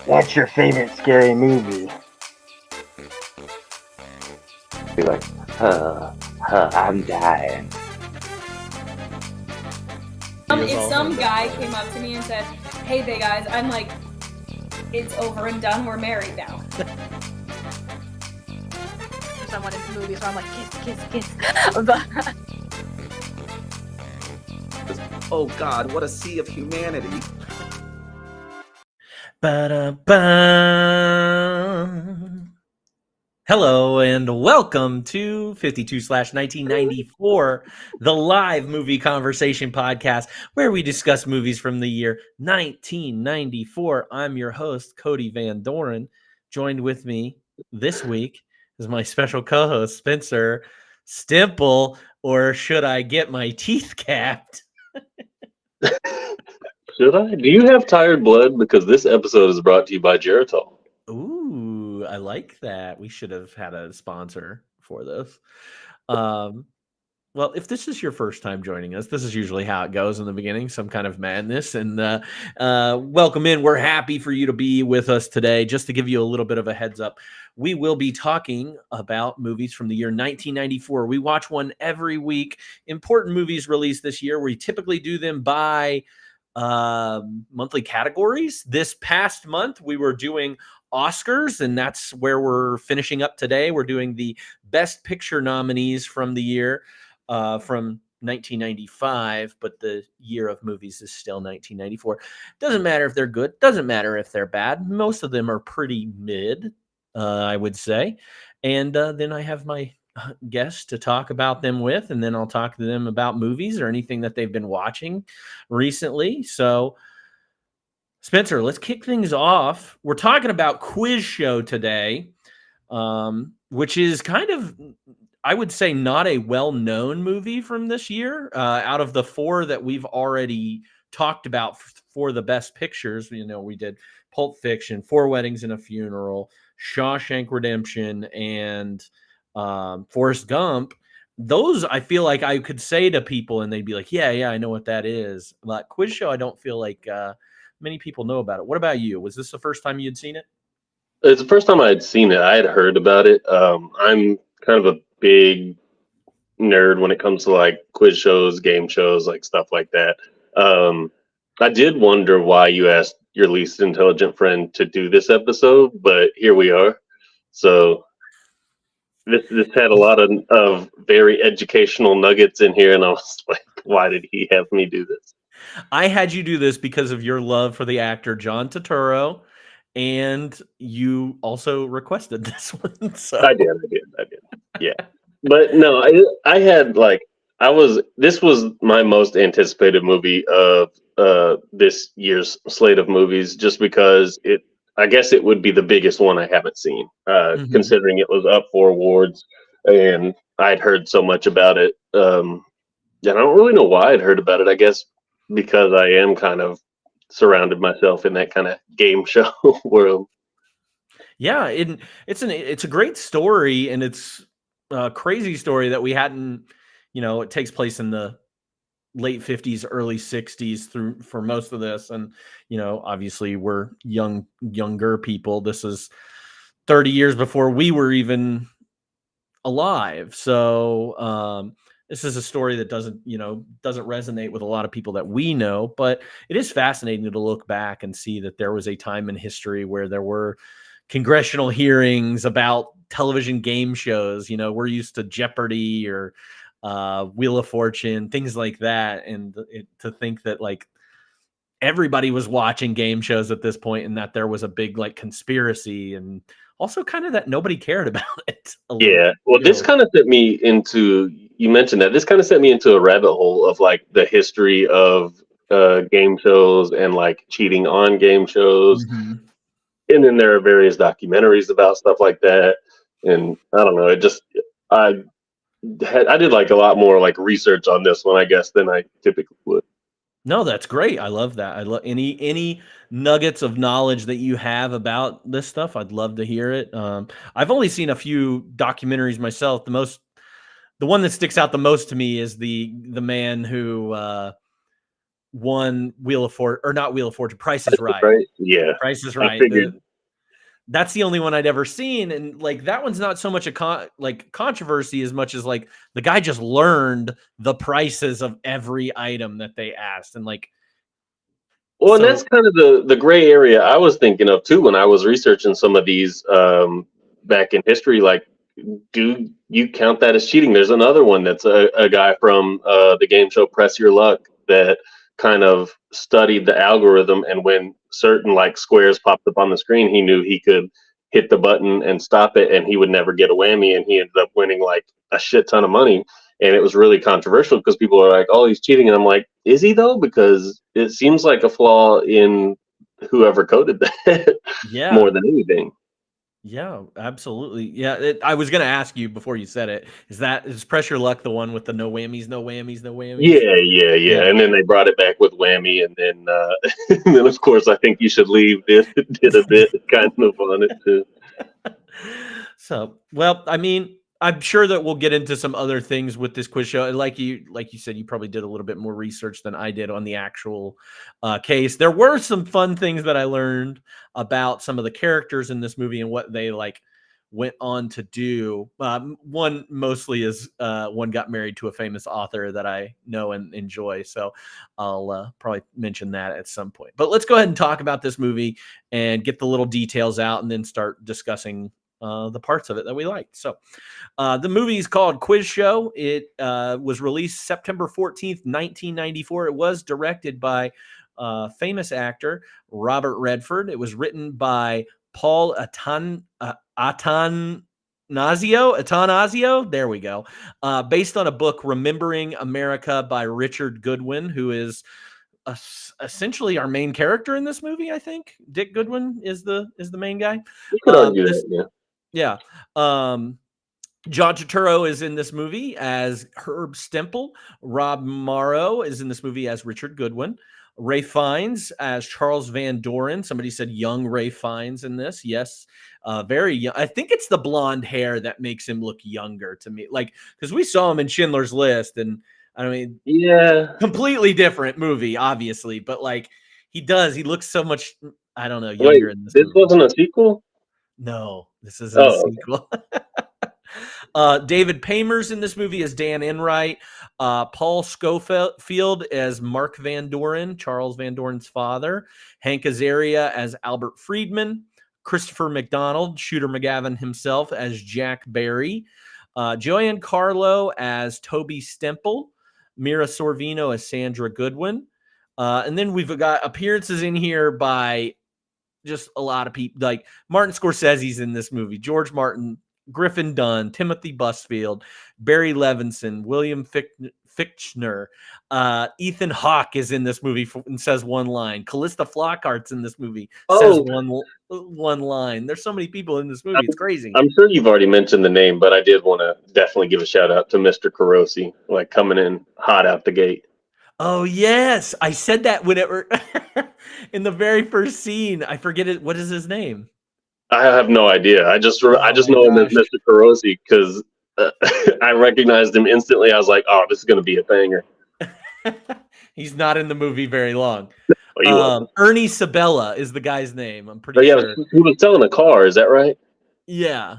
What's your favorite scary movie? Be like, I'm dying. If some guy came up to me and said, "Hey, they guys," I'm like, "It's over and done. We're married now." Someone in the movie, so I'm like, kiss. But Oh God, what a sea of humanity. Ba-da-ba. Hello and welcome to 52/1994, the live movie conversation podcast where we discuss movies from the year 1994. I'm your host, Cody Van Doren. Joined with me this week is my special co-host, Spencer Stimple, or should I get my teeth capped? Should I? Do you have tired blood? Because this episode is brought to you by Geritol. Ooh, I like that. We should have had a sponsor for this. Well, if this is your first time joining us, this is usually how it goes in the beginning, some kind of madness. And welcome in. We're happy for you to be with us today. Just to give you a little bit of a heads up, we will be talking about movies from the year 1994. We watch one every week. Important movies released this year. We typically do them by monthly categories. This past month, we were doing Oscars, and that's where we're finishing up today. We're doing the Best Picture nominees from the year from 1995, but the year of movies is still 1994. Doesn't matter if they're good, doesn't matter if they're bad. Most of them are pretty mid, I would say. And then I have my guests to talk about them with, and then I'll talk to them about movies or anything that they've been watching recently. So Spencer, let's kick things off. We're talking about Quiz Show today, which is kind of, I would say, not a well-known movie from this year. Out of the four that we've already talked about for the best pictures, you know, we did Pulp Fiction, Four Weddings and a Funeral, Shawshank Redemption, and Forrest Gump. Those I feel like I could say to people and they'd be like, yeah, I know what that is. But Quiz Show, I don't feel like many people know about it. What about you? Was this the first time you'd seen it? It's the first time I had seen it. I had heard about it. I'm kind of a big nerd when it comes to like quiz shows, game shows, like stuff like that. I did wonder why you asked your least intelligent friend to do this episode, but here we are. So this had a lot of very educational nuggets in here, and I was like, why did he have me do this? I had you do this because of your love for the actor John Turturro, and you also requested this one. So I did. Yeah. But no, I had like, this was my most anticipated movie of this year's slate of movies, just because I guess it would be the biggest one I haven't seen, considering it was up for awards and I'd heard so much about it. And I don't really know why I'd heard about it. I guess because I am kind of surrounded myself in that kind of game show world. Yeah, it's a great story, and it's a crazy story that we hadn't, it takes place in the late 50s, early 60s through for most of this. And, obviously we're younger people. This is 30 years before we were even alive. So, this is a story that doesn't resonate with a lot of people that we know, but it is fascinating to look back and see that there was a time in history where there were congressional hearings about television game shows. We're used to Jeopardy or Wheel of Fortune, things like that. And to think that like everybody was watching game shows at this point, and that there was a big like conspiracy, and also kind of that nobody cared about it. Yeah. Well, this kind of set me into, you mentioned that, this kind of set me into a rabbit hole of like the history of game shows and like cheating on game shows. Mm-hmm. And then there are various documentaries about stuff like that. And I don't know, I did like a lot more like research on this one, I guess, than I typically would. No, that's great. I love that. I love any nuggets of knowledge that you have about this stuff. I'd love to hear it. I've only seen a few documentaries myself. The one that sticks out the most to me is the man who won Wheel of Fortune, or not Wheel of Fortune, Price is Right. Right? Yeah. Price is I Right. figured. That's the only one I'd ever seen, and like that one's not so much a controversy as much as like the guy just learned the prices of every item that they asked, and like. Well, and So- that's kind of the gray area I was thinking of too when I was researching some of these back in history. Like, do you count that as cheating? There's another one that's a guy from the game show Press Your Luck that kind of studied the algorithm, and when certain like squares popped up on the screen, he knew he could hit the button and stop it, and he would never get a whammy, and he ended up winning like a shit ton of money. And it was really controversial because people are like, "Oh, he's cheating," and I'm like, "Is he though?" Because it seems like a flaw in whoever coded that Yeah. more than anything. Yeah, absolutely. Yeah, I was going to ask you before you said it. Is Press Your Luck the one with the no whammies, no whammies, no whammies? Yeah. And then they brought it back with whammy, and then and then of course I Think You Should Leave did a bit kind of on it too. So, well, I mean, I'm sure that we'll get into some other things with this quiz show. And like you said, you probably did a little bit more research than I did on the actual case. There were some fun things that I learned about some of the characters in this movie and what they like went on to do. One mostly is one got married to a famous author that I know and enjoy. So I'll probably mention that at some point. But let's go ahead and talk about this movie and get the little details out and then start discussing the parts of it that we liked. So the movie is called Quiz Show. It was released September 14th, 1994. It was directed by famous actor Robert Redford. It was written by Paul Attanasio. There we go. Based on a book, Remembering America by Richard Goodwin, who is essentially our main character in this movie. I think Dick Goodwin is the main guy. You could argue that, yeah. Yeah. John Turturro is in this movie as Herb Stempel. Rob Morrow is in this movie as Richard Goodwin. Ray Fiennes as Charles Van Doren. Somebody said young Ray Fiennes in this. Yes, very young. I think it's the blonde hair that makes him look younger to me. Like, because we saw him in Schindler's List, and I mean, yeah, completely different movie, obviously, but like he looks so much, I don't know, younger in this movie. Wasn't a sequel? No, this isn't a sequel. David Paymer's in this movie as Dan Enright. Paul Schofield as Mark Van Doren, Charles Van Doren's father. Hank Azaria as Albert Friedman. Christopher McDonald, Shooter McGavin himself as Jack Barry. Joanne Carlo as Toby Stempel. Mira Sorvino as Sandra Goodwin. And then we've got appearances in here by just a lot of people, like Martin Scorsese's in this movie, George Martin, Griffin Dunn, Timothy Busfield, Barry Levinson, William Fichtner, Ethan Hawke is in this movie and says one line. Callista Flockhart's in this movie, says one line. There's so many people in this movie, it's crazy. I'm sure you've already mentioned the name, but I did want to definitely give a shout out to Mr. Carosi, like coming in hot out the gate. Oh yes, I said that whenever in the very first scene. I forget it. What is his name? I have no idea. I just know him as Mr. Carosi because I recognized him instantly. I was like, "Oh, this is going to be a banger." He's not in the movie very long. Oh, Ernie Sabella is the guy's name. I'm pretty sure. He was selling a car. Is that right? Yeah,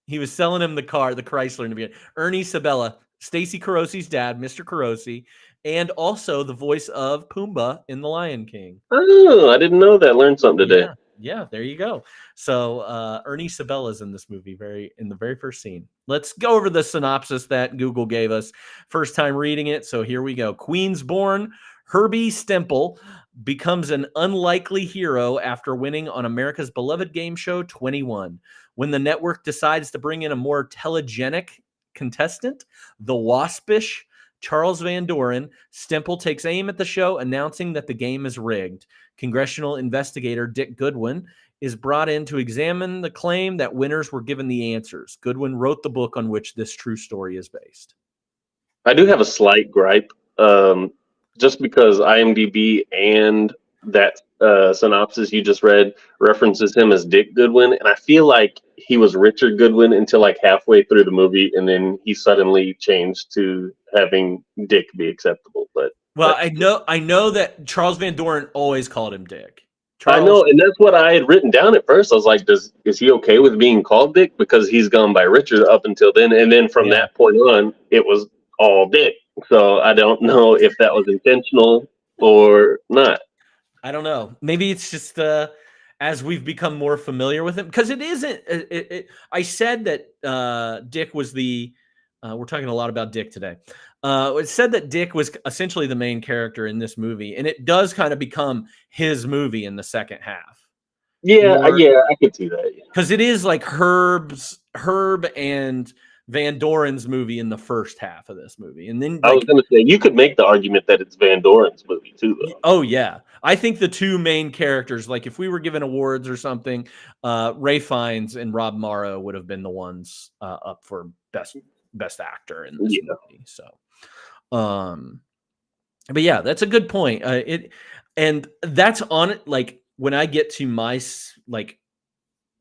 he was selling him the car, the Chrysler in the beginning. Ernie Sabella, Stacy Carosi's dad, Mr. Carosi. And also the voice of Pumbaa in The Lion King. Oh, I didn't know that. Learned something today. Yeah, there you go. So Ernie Sabella's in this movie in the very first scene. Let's go over the synopsis that Google gave us. First time reading it, so here we go. Queens-born Herbie Stempel becomes an unlikely hero after winning on America's beloved game show 21. When the network decides to bring in a more telegenic contestant, the waspish Charles Van Doren, Stempel takes aim at the show, announcing that the game is rigged. Congressional investigator Dick Goodwin is brought in to examine the claim that winners were given the answers. Goodwin wrote the book on which this true story is based. I do have a slight gripe, just because IMDb and that synopsis you just read references him as Dick Goodwin, and I feel like he was Richard Goodwin until like halfway through the movie, and then he suddenly changed to having Dick be acceptable. But Well, I know that Charles Van Doren always called him Dick. I know, and that's what I had written down at first. I was like, is he okay with being called Dick? Because he's gone by Richard up until then. And then from that point on, it was all Dick. So I don't know if that was intentional or not. I don't know. Maybe it's just as we've become more familiar with him. Because it isn't. I said that Dick was the... we're talking a lot about Dick today. It said that Dick was essentially the main character in this movie, and it does kind of become his movie in the second half. Yeah, I could see that. Because it is like Herb and Van Doren's movie in the first half of this movie, and then I was going to say you could make the argument that it's Van Doren's movie too, though. Oh yeah, I think the two main characters, like if we were given awards or something, Ray Fiennes and Rob Morrow would have been the ones up for best actor in this movie. So but yeah, that's a good point. And that's on it. Like when I get to my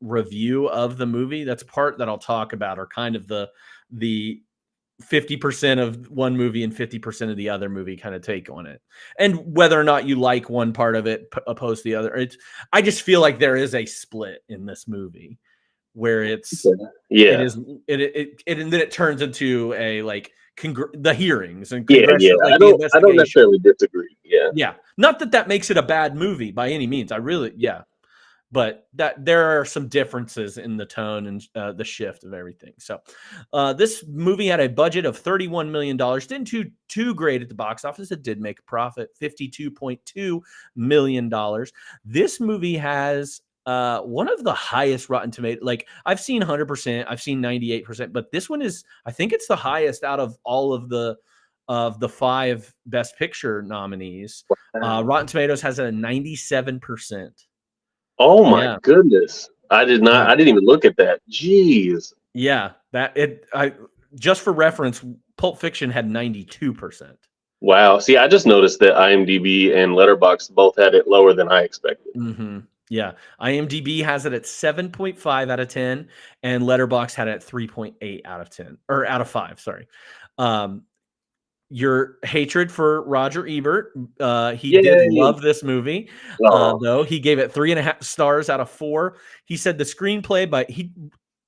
review of the movie, that's part that I'll talk about, or kind of the 50% of one movie and 50% of the other movie kind of take on it, and whether or not you like one part of it opposed to the other. I just feel like there is a split in this movie where it's and then it turns into a the hearings and I don't necessarily disagree. Not that makes it a bad movie by any means. But that there are some differences in the tone and the shift of everything. So this movie had a budget of $31 million. Didn't do too great at the box office. It did make a profit, $52.2 million. This movie has one of the highest Rotten Tomatoes. Like I've seen 100%, I've seen 98%, but this one is, I think it's the highest out of all of the 5 Best Picture nominees. Rotten Tomatoes has a 97%. Oh my goodness. I didn't even look at that. Jeez. Yeah. Just for reference, Pulp Fiction had 92%. Wow. See, I just noticed that IMDb and Letterboxd both had it lower than I expected. Mm-hmm. Yeah. IMDb has it at 7.5 out of 10, and Letterboxd had it at 3.8 out of 10, or out of 5. Sorry. Your hatred for Roger Ebert. He did love this movie, though. He gave it 3.5 stars out of 4. He said the screenplay,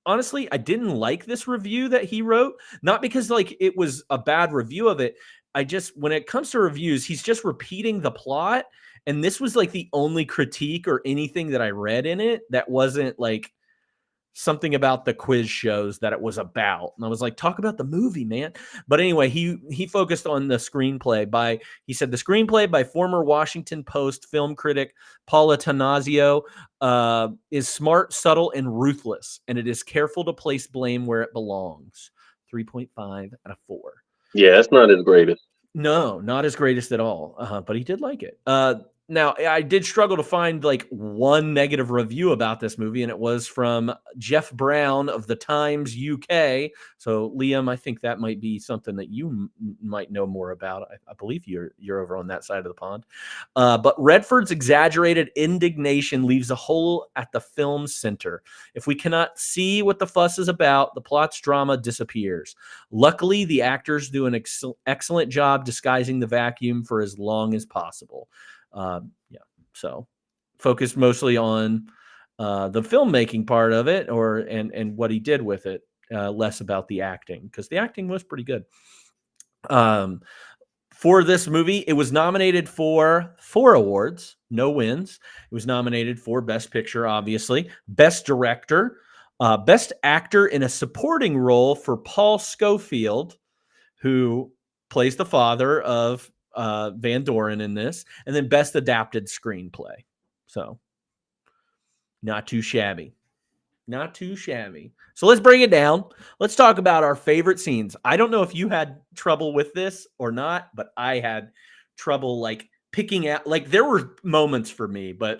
honestly, I didn't like this review that he wrote, not because it was a bad review of it. When it comes to reviews, he's just repeating the plot. And this was the only critique or anything that I read in it that wasn't something about the quiz shows that it was about. And I was like, talk about the movie, man. But anyway, he focused on the screenplay he said the screenplay by former Washington Post film critic Paula Tanazio is smart, subtle, and ruthless. And it is careful to place blame where it belongs. 3.5 out of 4. Yeah, it's not his greatest. No, not his greatest at all. But he did like it. Now, I did struggle to find one negative review about this movie, and it was from Jeff Brown of the Times UK. So, Liam, I think that might be something that you might know more about. I believe you're over on that side of the pond. But Redford's exaggerated indignation leaves a hole at the film's center. If we cannot see what the fuss is about, the plot's drama disappears. Luckily, the actors do an excellent job disguising the vacuum for as long as possible. So focused mostly on the filmmaking part of it, and what he did with it, less about the acting, because the acting was pretty good. For this movie, it was nominated for 4 awards, no wins. It was nominated for Best Picture, obviously, Best Director, Best Actor in a Supporting Role for Paul Scofield, who plays the father of Van Doren in this, and then Best Adapted Screenplay. So not too shabby. So let's bring it down. Let's talk about our favorite scenes. I don't know if you had trouble with this or not, but I had trouble picking out, there were moments for me, but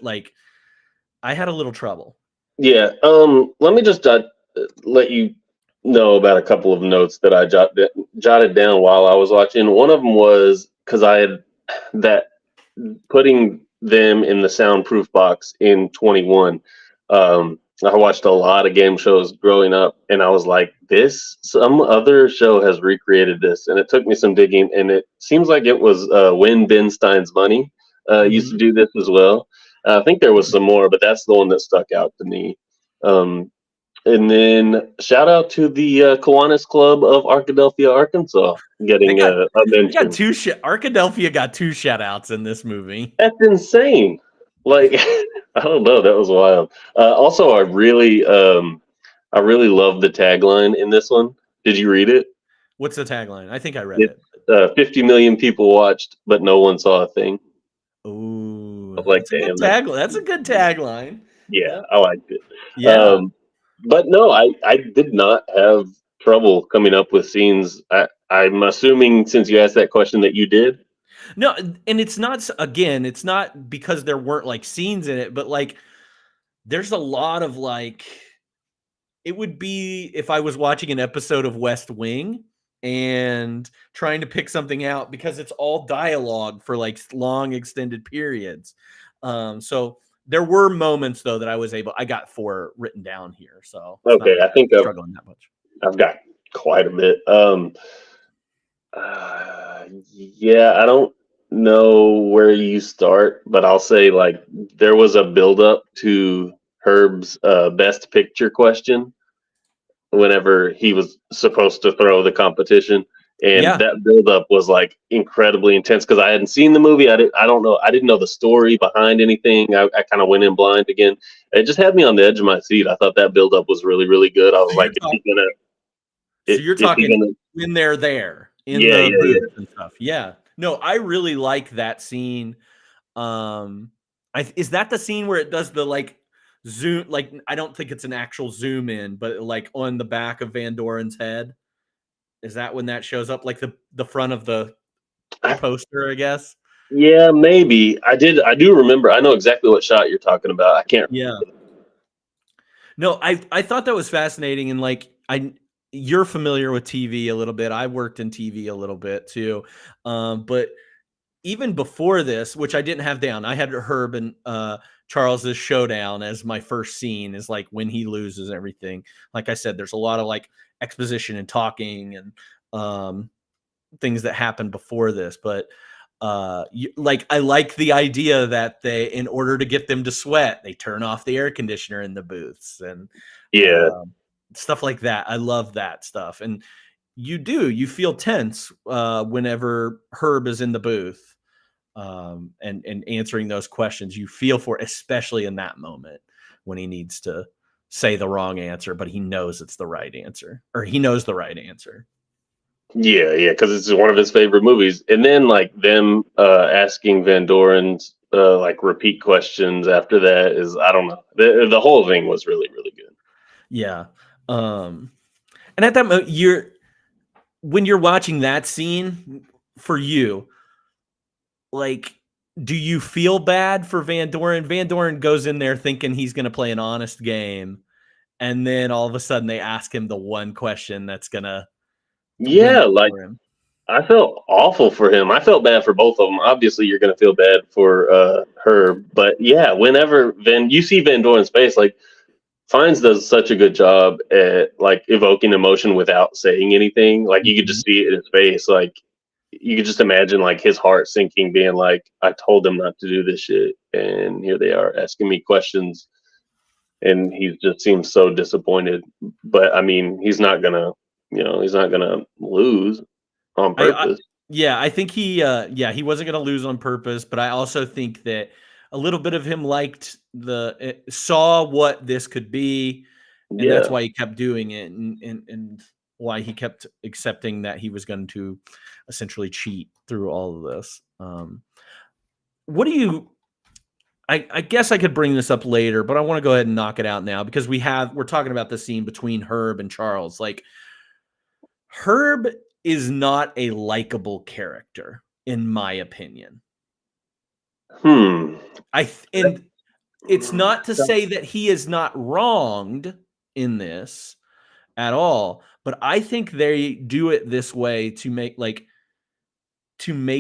I had a little trouble. Yeah. Let me just let you know about a couple of notes that I jotted down while I was watching. One of them was because I had that putting them in the soundproof box in 21. I watched a lot of game shows growing up, and I was like, some other show has recreated this. And it took me some digging, and it seems like it was When Ben Stein's Money used to do this as well. I think there was some more, but that's the one that stuck out to me. And then shout out to the Kiwanis Club of Arkadelphia, Arkansas, getting a mention. Arkadelphia got 2 shout outs in this movie. That's insane. Like, I don't know, that was wild. Also, I really love the tagline in this one. Did you read it? What's the tagline? I think I read it. 50 million people watched, but no one saw a thing. Ooh, like, that's a good tagline. Yeah, I liked it. Yeah. But no, I did not have trouble coming up with scenes. I'm assuming, since you asked that question, that you did. No, and it's not because there weren't like scenes in it, but like there's a lot of like, it would be if I was watching an episode of West Wing and trying to pick something out, because it's all dialogue for like long extended periods. So there were moments though that I got 4 written down here. So okay, I think I'm struggling that much. I've got quite a bit. Yeah, I don't know where you start, but I'll say, like, there was a build up to Herb's best picture question whenever he was supposed to throw the competition, and that build up was like incredibly intense because I hadn't seen the movie. I didn't know the story behind anything. I kind of went in blind again. It just had me on the edge of my seat. I thought that build up was really, really good. I was like, you're talking when they're there in the booth and stuff. Yeah. No, I really like that scene. Is that the scene where it does the like zoom? Like, I don't think it's an actual zoom in, but like on the back of Van Doren's head. Is that when that shows up? Like the front of the poster, I guess. Yeah, maybe. I do remember. I know exactly what shot you're talking about. I can't remember. Yeah. No, I thought that was fascinating, and like you're familiar with TV a little bit. I worked in TV a little bit too. But even before this, which I didn't have down, I had Herb and Charles's showdown as my first scene, is like when he loses everything. Like I said, there's a lot of like exposition and talking and things that happened before this. But I like the idea that they, in order to get them to sweat, they turn off the air conditioner in the booths and stuff like that. I love that stuff. And you feel tense whenever Herb is in the booth and answering those questions. You feel for, especially in that moment when he needs to say the wrong answer, but he knows it's the right answer, or he knows the right answer. Yeah, because it's one of his favorite movies. And then like them asking Van Doren's like repeat questions after that is, I don't know. The whole thing was really, really good. Yeah. And at that moment, when you're watching that scene, for you, like, do you feel bad for Van Doren? Van Doren goes in there thinking he's going to play an honest game, and then all of a sudden they ask him the one question that's going to like him. I felt awful for him. I felt bad for both of them. Obviously, you're going to feel bad for her, but yeah, whenever you see Van Doren's face, like, Fiennes does such a good job at like evoking emotion without saying anything. Like, you could just see it in his face. Like, you could just imagine like his heart sinking, being like, I told them not to do this shit, and here they are asking me questions, and he just seems so disappointed. But I mean, he's not gonna lose on purpose. I think he wasn't gonna lose on purpose, but I also think that a little bit of him saw what this could be, and that's why he kept doing it, and why he kept accepting that he was going to essentially cheat through all of this. What do you? I guess I could bring this up later, but I want to go ahead and knock it out now, because we're talking about the scene between Herb and Charles. Like, Herb is not a likable character, in my opinion. And it's not to say that he is not wronged in this at all, but I think they do it this way to make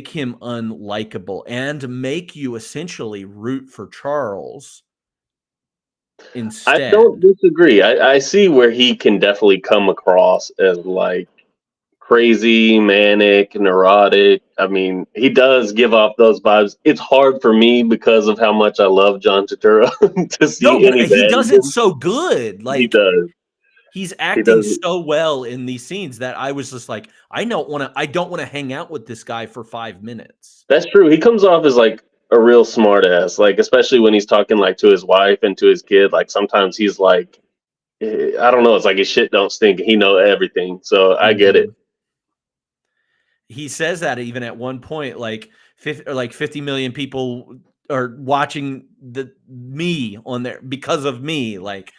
him unlikable and make you essentially root for Charles instead. I don't disagree. I see where he can definitely come across as like crazy, manic, neurotic. I mean, he does give off those vibes. It's hard for me because of how much I love John Turturro to see No, but any he bad does in it him. so good. He Like does. he's He acting does. so well in these scenes that I was just like, I don't want to hang out with this guy for 5 minutes. That's true. He comes off as like a real smart ass, like especially when he's talking like to his wife and to his kid. Like sometimes he's like, I don't know. It's like his shit don't stink. He know everything. So I get it. He says that even at one point, like 50 million people are watching me on there because of me. Like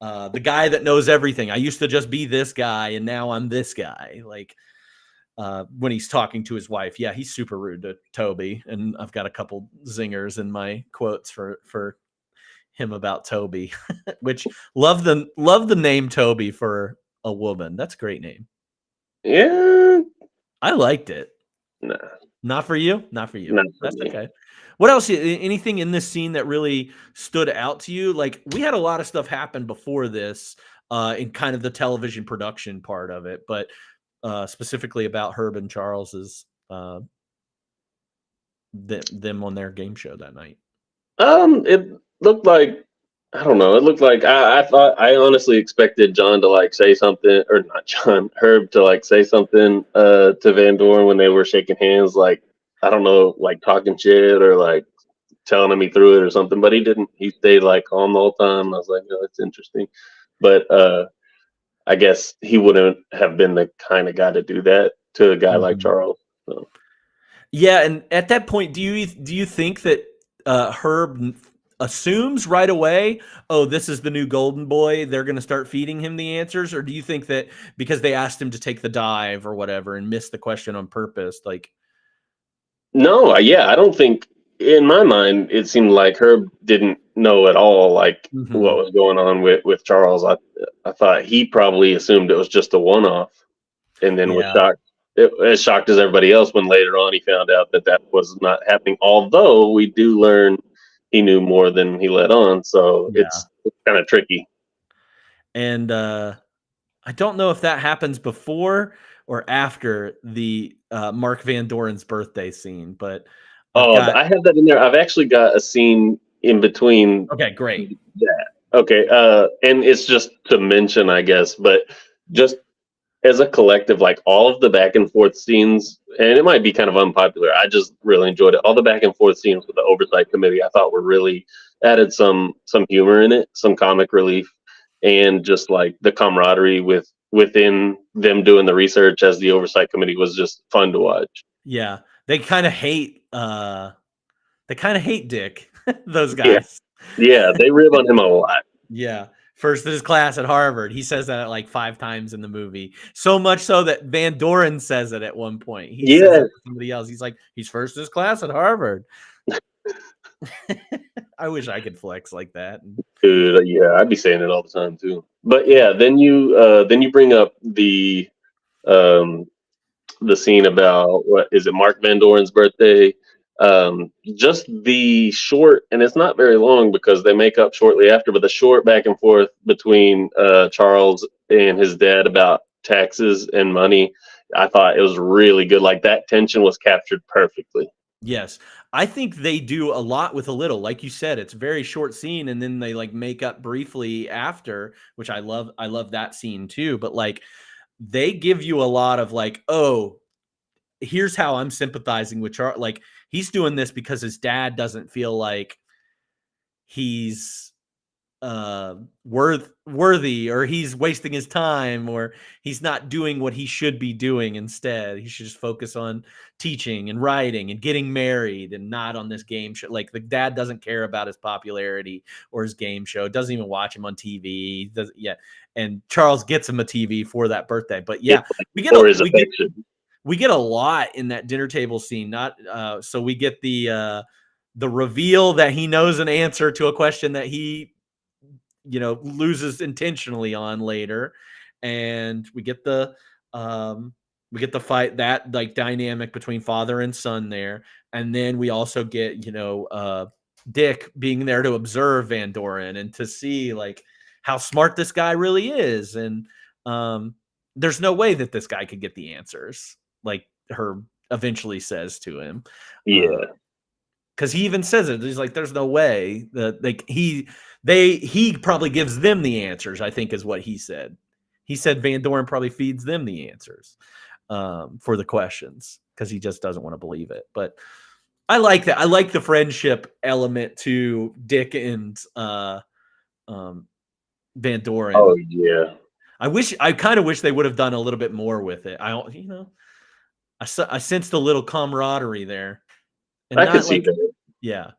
the guy that knows everything. I used to just be this guy, and now I'm this guy. Like when he's talking to his wife, yeah, he's super rude to Toby, and I've got a couple zingers in my quotes for him about Toby, which love the name Toby for a woman. That's a great name. Yeah. I liked it. Nah. Not for you. Not for you. Not for That's me. okay. What else? Anything in this scene that really stood out to you? Like we had a lot of stuff happen before this, in kind of the television production part of it, but specifically about Herb and Charles's them on their game show that night. It looked like I don't know. It looked like I honestly expected John to like say something, or not John, Herb to like say something to Van Doren when they were shaking hands, like I don't know, like talking shit or like telling him he threw it or something, but he didn't. He stayed like calm the whole time. I was like, oh, that's interesting. But I guess he wouldn't have been the kind of guy to do that to a guy like Charles. So. Yeah, and at that point, do you think that Herb assumes right away, oh, this is the new golden boy, they're going to start feeding him the answers? Or do you think that because they asked him to take the dive or whatever and missed the question on purpose, like... No, I don't think, in my mind, it seemed like Herb didn't know at all, like, what was going on with Charles. I thought he probably assumed it was just a one-off, and then was shocked. As shocked as everybody else when later on he found out that was not happening. Although we do learn he knew more than he let on, so it's kind of tricky. And I don't know if that happens before or after the Mark Van Doren's birthday scene, but I have that in there. I've actually got a scene in between. Okay, great. Okay, and it's just to mention, I guess, but just as a collective, like all of the back and forth scenes, and it might be kind of unpopular, I just really enjoyed it. All the back and forth scenes with the oversight committee, I thought were really added some humor in it, some comic relief, and just like the camaraderie within them doing the research as the oversight committee was just fun to watch. Yeah, they kind of hate Dick, those guys. Yeah, they rib on him a lot. Yeah. First in his class at Harvard. He says that like 5 times in the movie. So much so that Van Doren says it at one point. He says it to somebody else. He's like, he's first in his class at Harvard. I wish I could flex like that. Dude, yeah, I'd be saying it all the time too. But yeah, then you bring up the scene about what is it, Mark Van Doren's birthday. Just the short, and it's not very long because they make up shortly after, but the short back and forth between Charles and his dad about taxes and money, I thought it was really good. Like that tension was captured perfectly. Yes. I think they do a lot with a little. Like you said, it's a very short scene, and then they like make up briefly after, which I love. I love that scene too. But like they give you a lot of like, oh, here's how I'm sympathizing with Charles. Like he's doing this because his dad doesn't feel like he's worthy, or he's wasting his time, or he's not doing what he should be doing. Instead, he should just focus on teaching and writing and getting married and not on this game show. Like the dad doesn't care about his popularity or his game show, doesn't even watch him on TV. And Charles gets him a TV for that birthday. But yeah, we get a lot in that dinner table scene. So we get the reveal that he knows an answer to a question that he loses intentionally on later, and we get the fight, that like dynamic between father and son there, and then we also get Dick being there to observe Van Doren and to see like how smart this guy really is. And there's no way that this guy could get the answers, like Herb eventually says to him. Yeah. Because he even says it. He's like, there's no way that like he probably gives them the answers, I think is what he said. He said Van Doren probably feeds them the answers for the questions because he just doesn't want to believe it. But I like that. I like the friendship element to Dick and Van Doren. Oh yeah. I kind of wish they would have done a little bit more with it. I sensed a little camaraderie there. And I could see that. Yeah.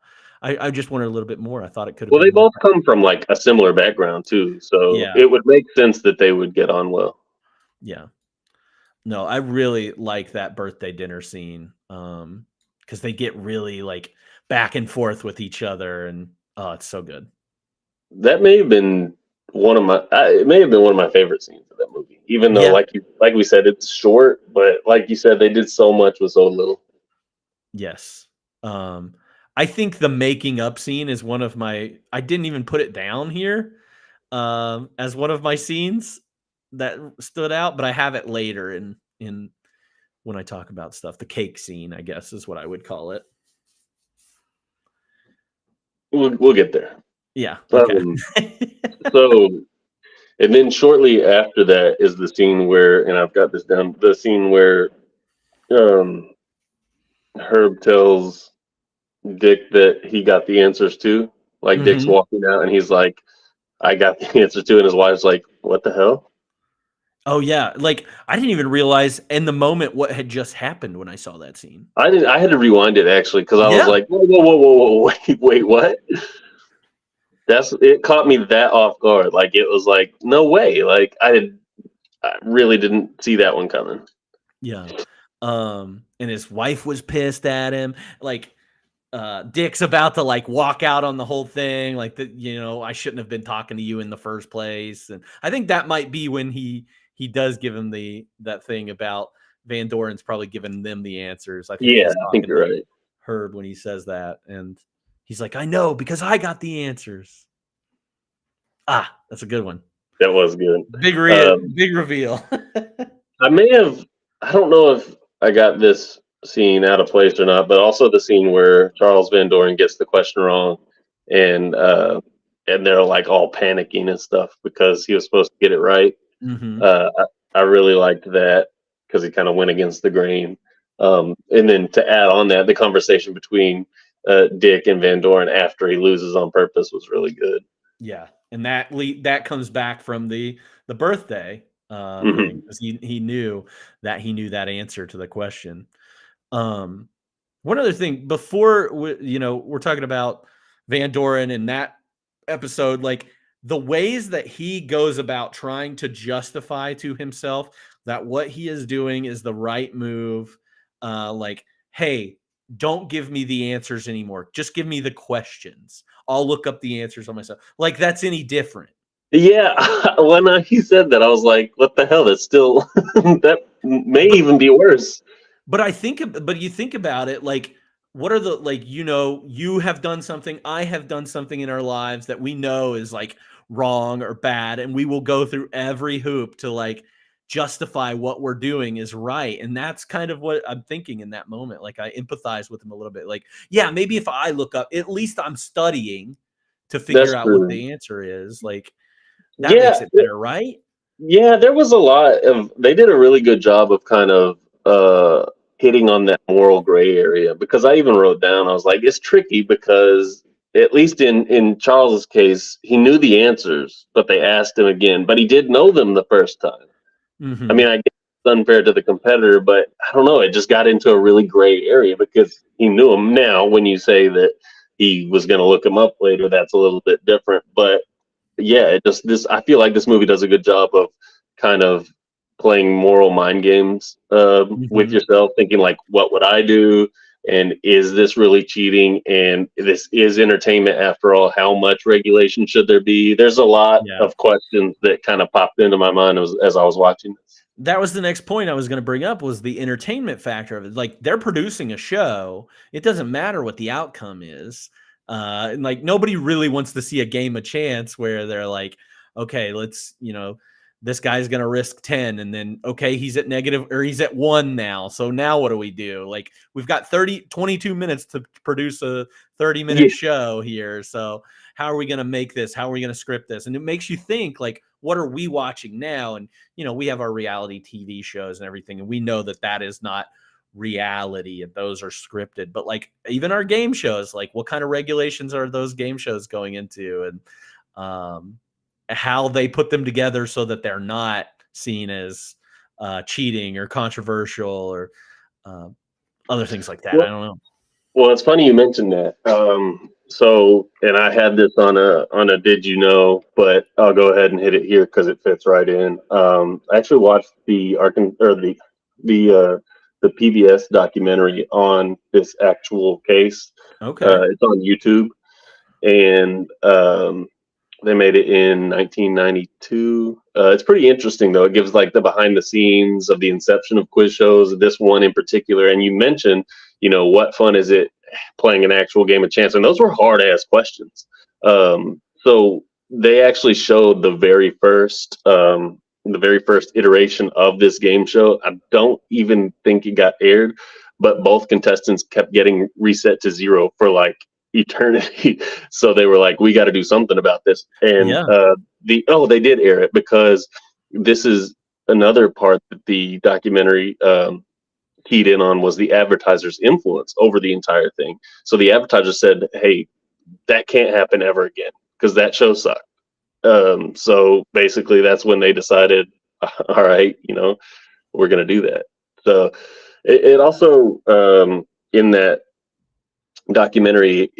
I just wanted a little bit more. I thought it could have Well, been they both come from like a similar background too, so Yeah. it would make sense that they would get on well. Yeah. No, I really like that birthday dinner scene because they get really like back and forth with each other, and oh, it's so good. That may have been it may have been one of my favorite scenes of that movie. Even though, Yeah. like we said, it's short, but like you said, they did so much with so little. Yes. I think the making up scene is one of my, I didn't even put it down here as one of my scenes that stood out, but I have it later in when I talk about stuff. The cake scene, I guess, is what I would call it. We'll get there. Yeah. Okay. So, and then shortly after that is the scene where, and I've got this down, the scene where Herb tells Dick that he got the answers too. Like Dick's walking out and he's like, I got the answer too. And his wife's like, what the hell? Oh yeah. Like I didn't even realize in the moment what had just happened when I saw that scene. I had to rewind it actually because I was like, whoa, wait, what? It caught me that off guard. Like it was like, no way. Like I really didn't see that one coming. Yeah. And his wife was pissed at him. Like Dick's about to like walk out on the whole thing. Like that, I shouldn't have been talking to you in the first place. And I think that might be when he does give him that thing about Van Doren's probably giving them the answers. I think you're right. Herb when he says that, and he's like, I know because I got the answers. Ah, that's a good one. That was good. Big reveal. I don't know if I got this scene out of place or not, but also the scene where Charles Van Doren gets the question wrong and they're like all panicking and stuff because he was supposed to get it right. Mm-hmm. I really liked that because he kind of went against the grain. And then to add on that, the conversation between Dick and Van Doren after he loses on purpose was really good. Yeah, and that comes back from the birthday thing, because he knew that answer to the question. One other thing before we're talking about Van Doren in that episode, like the ways that he goes about trying to justify to himself that what he is doing is the right move. Like, hey, don't give me the answers anymore. Just give me the questions. I'll look up the answers on myself. Like that's any different. Yeah. When he said that, I was like, what the hell? That's still, that may even be worse. But you think about it, like, what are the, like, you have done something, I have done something in our lives that we know is like wrong or bad. And we will go through every hoop to like justify what we're doing is right. And that's kind of what I'm thinking in that moment. Like I empathize with him a little bit. Like, yeah, maybe if I look up, at least I'm studying to figure out what the answer is. Like that makes it better, right? Yeah, there was a lot of, they did a really good job of kind of hitting on that moral gray area, because I even wrote down, I was like, it's tricky because at least in Charles's case, he knew the answers, but they asked him again, but he did know them the first time. Mm-hmm. I mean, I guess it's unfair to the competitor, but I don't know. It just got into a really gray area because he knew him. Now, when you say that he was going to look him up later, that's a little bit different. But yeah, I feel like this movie does a good job of kind of playing moral mind games with yourself, thinking like, what would I do? And is this really cheating? And this is entertainment after all. How much regulation should there be? There's a lot of questions that kind of popped into my mind as I was watching this. That was the next point I was going to bring up, was the entertainment factor of it. Like they're producing a show. It doesn't matter what the outcome is. And like nobody really wants to see a game of chance where they're like, okay, let's, this guy's going to risk 10 and then, okay, he's at negative or he's at 1 now. So now what do we do? Like we've got 22 minutes to produce a 30-minute show here. So how are we going to make this? How are we going to script this? And it makes you think like, what are we watching now? And, we have our reality TV shows and everything. And we know that that is not reality and those are scripted, but like even our game shows, like what kind of regulations are those game shows going into? And, how they put them together so that they're not seen as cheating or controversial or other things like that. Well, I don't know. Well, it's funny you mentioned that. And I had this on a did you know, but I'll go ahead and hit it here because it fits right in. I actually watched the PBS documentary on this actual case. Okay. It's on YouTube, and they made it in 1992. It's pretty interesting, though. It gives like the behind the scenes of the inception of quiz shows, this one in particular. And you mentioned, what fun is it playing an actual game of chance? And those were hard ass questions. So they actually showed the very first iteration of this game show. I don't even think it got aired, but both contestants kept getting reset to 0 for like eternity. So they were like, we got to do something about this. And they did air it, because this is another part that the documentary keyed in on, was the advertiser's influence over the entire thing. So the advertiser said, hey, that can't happen ever again because that show sucked. So basically that's when they decided, all right, we're going to do that. So it also, in that documentary,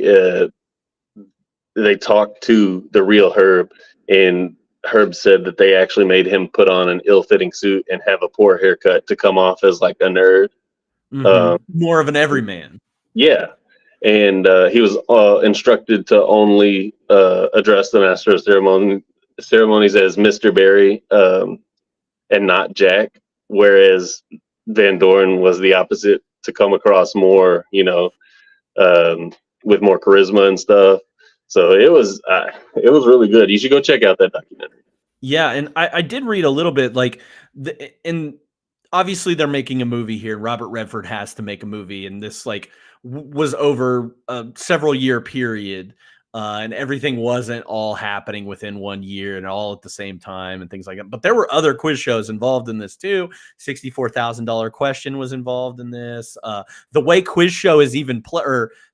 they talked to the real Herb, and Herb said that they actually made him put on an ill-fitting suit and have a poor haircut to come off as like a nerd. More of an everyman. Yeah. And he was instructed to only address the master of ceremonies as Mr. Barry, and not Jack, whereas Van Doren was the opposite, to come across more, with more charisma and stuff. So it was really good. You should go check out that documentary. Yeah, and I did read a little bit, like, and obviously they're making a movie here. Robert Redford has to make a movie, and this like was over a several year period, and everything wasn't all happening within 1 year and all at the same time and things like that. But there were other quiz shows involved in this too. $64,000 Question was involved in this. The way Quiz Show is even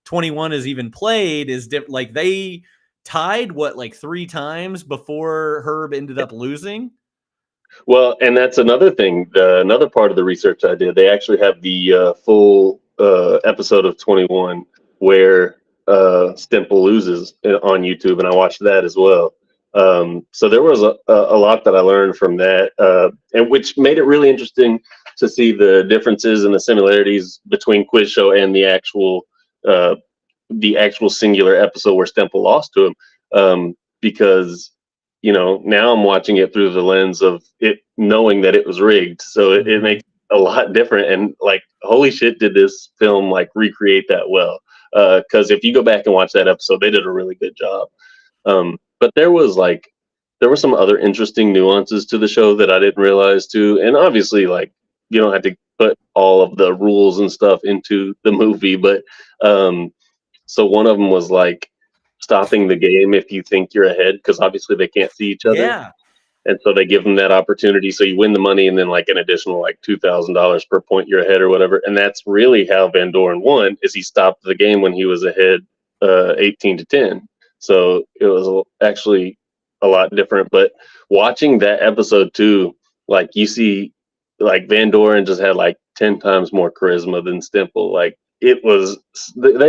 21 is even played is different. Like they tied like 3 times before Herb ended up losing. Well, and that's another thing. Another part of the research I did, they actually have the full episode of 21 where Stemple loses on YouTube, and I watched that as well. So there was a lot that I learned from that, and which made it really interesting to see the differences and the similarities between Quiz Show and the actual singular episode where Stemple lost to him, because now I'm watching it through the lens of it knowing that it was rigged. So it makes it a lot different. And like, holy shit, did this film like recreate that well? Because if you go back and watch that episode, they did a really good job. But there were some other interesting nuances to the show that I didn't realize too. And obviously, like, you don't have to put all of the rules and stuff into the movie, but so one of them was like stopping the game if you think you're ahead, because obviously they can't see each other. Yeah. And so they give them that opportunity. So you win the money and then like an additional like $2,000 per point you're ahead or whatever. And that's really how Van Doren won, is he stopped the game when he was ahead 18-10. So it was actually a lot different. But watching that episode too, like you see like Van Doren just had like 10 times more charisma than Stemple. Like they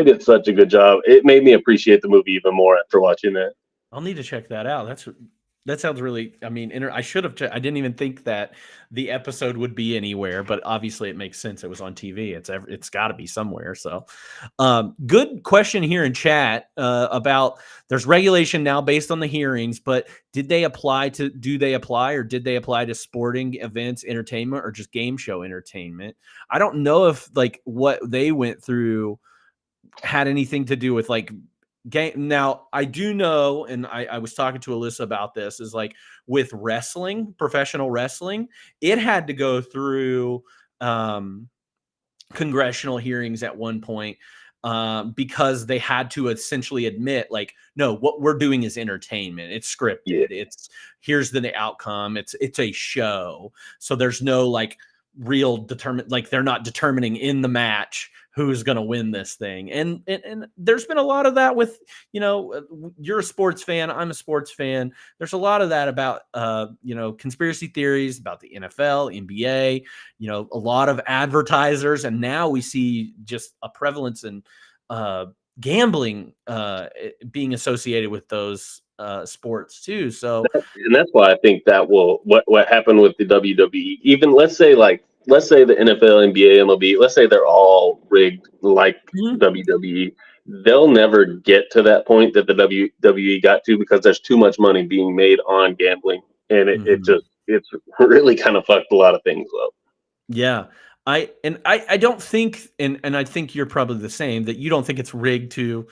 did such a good job. It made me appreciate the movie even more after watching that. I'll need to check that out. That sounds really, I mean, I should have, I didn't even think that the episode would be anywhere, but obviously it makes sense. It was on TV. It's got to be somewhere. So good question here in chat about there's regulation now based on the hearings, but do they apply to sporting events, entertainment, or just game show entertainment? I don't know if like what they went through had anything to do with like game. Now, I do know, and I was talking to Alyssa about this, is like with wrestling, professional wrestling, it had to go through congressional hearings at one point because they had to essentially admit, like, no, what we're doing is entertainment. It's scripted. Yeah. It's here's the outcome. It's a show. So there's no like real like they're not determining in the match who's going to win this thing. And there's been a lot of that with, you know, you're a sports fan. I'm a sports fan. There's a lot of that about, you know, conspiracy theories about the NFL, NBA, you know, a lot of advertisers. And now we see just a prevalence in gambling being associated with those sports too. So, and that's why I think that will, what happened with the WWE, even let's say the NFL, NBA, MLB, let's say they're all rigged like WWE. They'll never get to that point that the WWE got to because there's too much money being made on gambling. And it's really kind of fucked a lot of things up. Yeah. I don't think, and I think you're probably the same, that you don't think it's rigged to,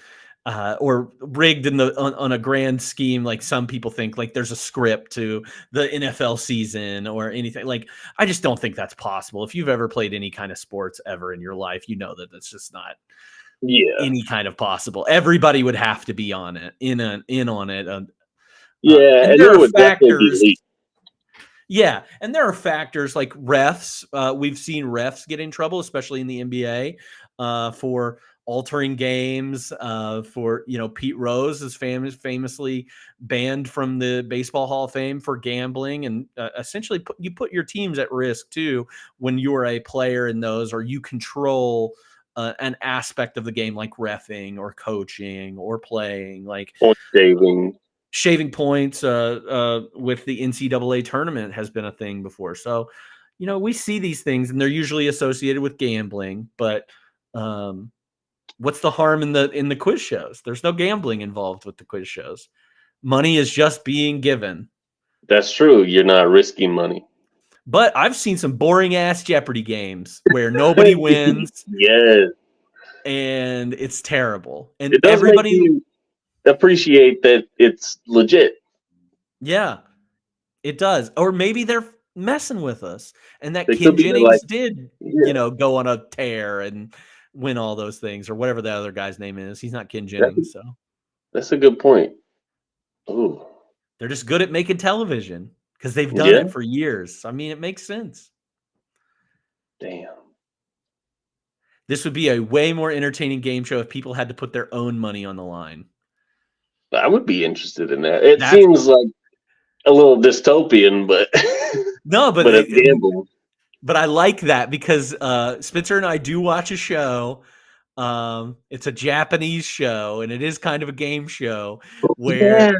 or rigged in on a grand scheme, like some people think, like there's a script to the NFL season or anything. Like, I just don't think that's possible. If you've ever played any kind of sports ever in your life, you know that that's just not any kind of possible. Everybody would have to be on it, in on it. And there are factors. Yeah, and there are factors like refs. We've seen refs get in trouble, especially in the NBA, for altering games. For, you know, Pete Rose is famously banned from the Baseball Hall of Fame for gambling, and essentially you put your teams at risk too when you are a player in those, or you control an aspect of the game like reffing or coaching or playing, like shaving points with the NCAA tournament has been a thing before. So, you know, we see these things and they're usually associated with gambling, but what's the harm in the quiz shows? There's no gambling involved with the quiz shows. Money is just being given. That's true. You're not risking money. But I've seen some boring ass Jeopardy games where nobody wins. Yes. And it's terrible. And it does everybody make you appreciate that it's legit. Yeah, it does. Or maybe they're messing with us, and that Ken Jennings did, you know, go on a tear and win all those things, or whatever the other guy's name is. He's not Ken Jennings, so that's a good point. Ooh, they're just good at making television because they've done it for years. I mean, it makes sense. Damn. This would be a way more entertaining game show if people had to put their own money on the line. I would be interested in that. It seems like a little dystopian, but no, but it's gambling. But I like that because Spencer and I do watch a show. It's a Japanese show, and it is kind of a game show where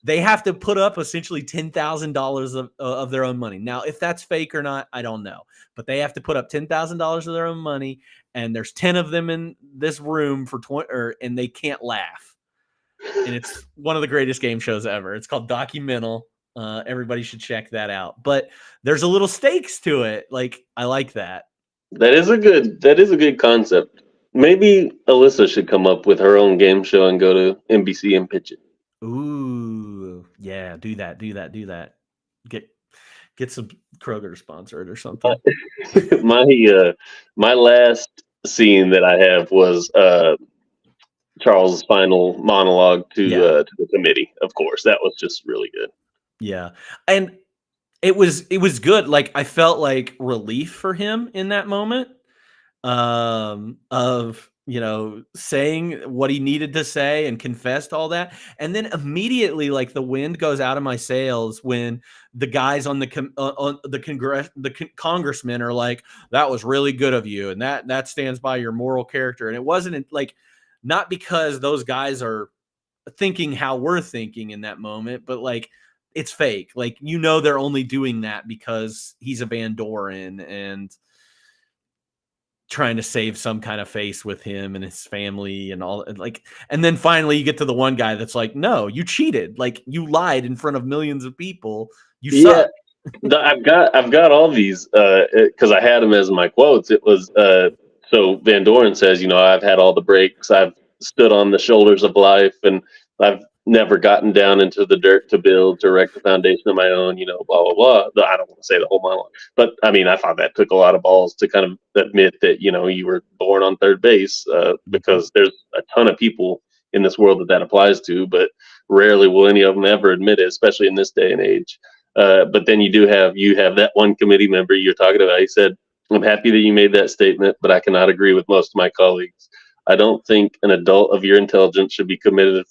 they have to put up essentially $10,000 of their own money. Now, if that's fake or not, I don't know. But they have to put up $10,000 of their own money, and there's 10 of them in this room for 20, and they can't laugh. And it's one of the greatest game shows ever. It's called Documental. Everybody should check that out. But there's a little stakes to it. Like, I like that. That is a good concept. Maybe Alyssa should come up with her own game show and go to NBC and pitch it. Ooh, yeah, do that. Get some Kroger to sponsor it or something. My last scene that I have was Charles' final monologue to the committee. Of course, that was just really good. Yeah, and it was good. Like, I felt like relief for him in that moment, of, you know, saying what he needed to say and confessed all that, and then immediately, like, the wind goes out of my sails when the guys on the congressmen are like, "That was really good of you, and that stands by your moral character." And it wasn't like, not because those guys are thinking how we're thinking in that moment, but like, it's fake. Like, you know, they're only doing that because he's a Van Doren and trying to save some kind of face with him and his family and all, like, and then finally you get to the one guy that's like, no, you cheated. Like, you lied in front of millions of people. You suck. I've got all these, cause I had them as my quotes. It was, so Van Doren says, you know, I've had all the breaks. I've stood on the shoulders of life, and I've never gotten down into the dirt to build, to erect a foundation of my own, you know, blah, blah, blah. I don't want to say the whole monologue, but I mean, I thought that took a lot of balls to kind of admit that, you know, you were born on third base, because there's a ton of people in this world that applies to, but rarely will any of them ever admit it, especially in this day and age. But then you have that one committee member you're talking about. He said, "I'm happy that you made that statement, but I cannot agree with most of my colleagues. I don't think an adult of your intelligence should be commended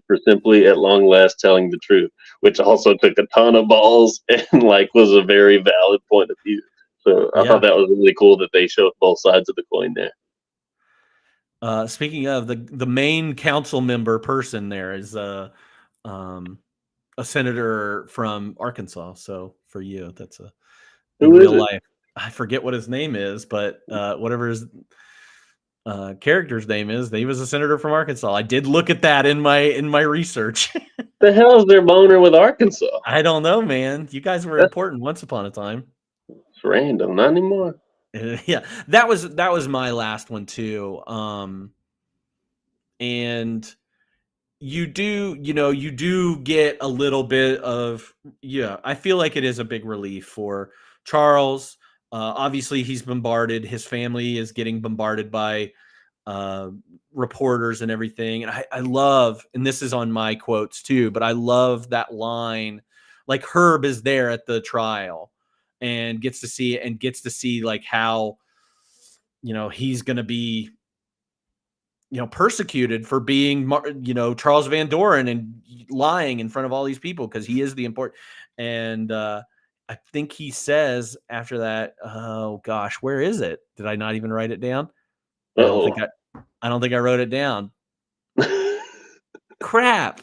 for simply at long last telling the truth," which also took a ton of balls and like was a very valid point of view. So I thought that was really cool that they showed both sides of the coin there. Speaking of the main council member person, there is a senator from Arkansas. So for you, that's in real life. I forget what his name is, but whatever his character's name is, he was a senator from Arkansas. I did look at that in my research. The hell is their boner with Arkansas? I don't know, man. You guys were important once upon a time. It's random, not anymore. Yeah, that was my last one too. And you do get a little bit of, I feel like it is a big relief for Charles. Obviously he's bombarded. His family is getting bombarded by reporters and everything. And I love, and this is on my quotes too, but I love that line, like Herb is there at the trial and gets to see like how, he's going to be, persecuted for being, Charles Van Doren and lying in front of all these people because he is the important. And I think he says after that, oh gosh, where is it? Did I not even write it down? I don't think I wrote it down. Crap.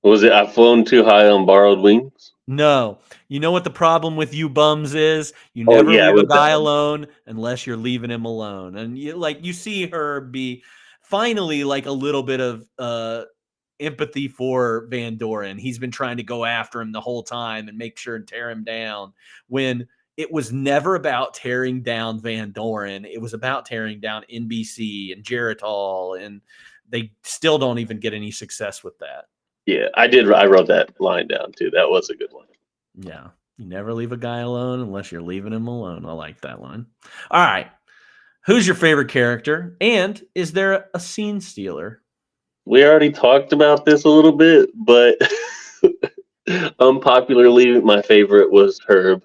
Was it "I've flown too high on borrowed wings"? No. You know what the problem with you bums is? You never leave a guy alone unless you're leaving him alone. And you see her be finally like a little bit of empathy for Van Doren. He's been trying to go after him the whole time and make sure and tear him down, when it was never about tearing down Van Doren. It was about tearing down NBC and Geritol, and they still don't even get any success with that. Yeah, I did. I wrote that line down too. That was a good one. Yeah. You never leave a guy alone unless you're leaving him alone. I like that line. All right. Who's your favorite character? And is there a scene stealer? We already talked about this a little bit, but unpopularly, my favorite was Herb.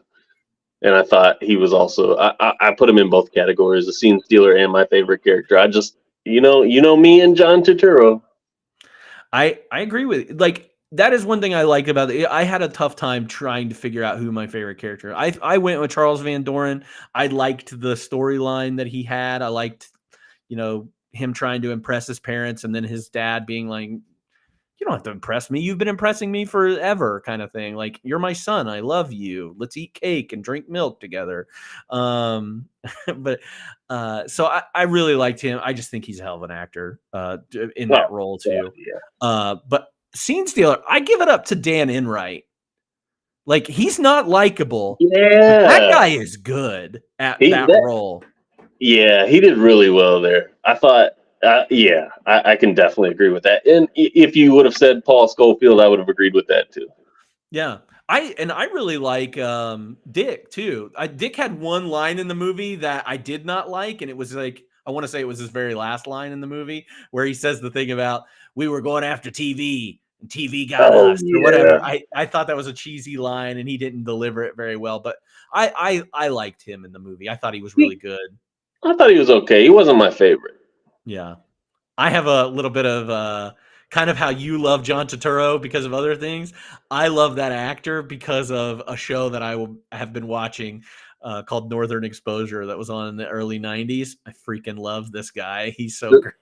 And I thought he was also, I put him in both categories, a scene stealer and my favorite character. I just, you know me and John Turturro. I agree with, like, that is one thing I like about it. I had a tough time trying to figure out who my favorite character. I went with Charles Van Doren. I liked the storyline that he had. I liked, him trying to impress his parents, and then his dad being like, "You don't have to impress me. You've been impressing me forever," kind of thing. Like, "You're my son. I love you. Let's eat cake and drink milk together." So I really liked him. I just think he's a hell of an actor in that role too. Yeah. But scene stealer, I give it up to Dan Enright. Like, he's not likable. Yeah, that guy is good at that role. Yeah, he did really well there. I thought, I can definitely agree with that. And if you would have said Paul Scofield, I would have agreed with that too. Yeah. I really like Dick too. Dick had one line in the movie that I did not like, and it was like, I want to say it was his very last line in the movie, where he says the thing about, "We were going after TV and TV got us," or whatever. I thought that was a cheesy line, and he didn't deliver it very well, but I liked him in the movie. I thought he was really good. I thought he was okay. He wasn't my favorite. Yeah. I have a little bit of kind of how you love John Turturro because of other things. I love that actor because of a show that I have been watching called Northern Exposure that was on in the early 90s. I freaking love this guy. He's so great.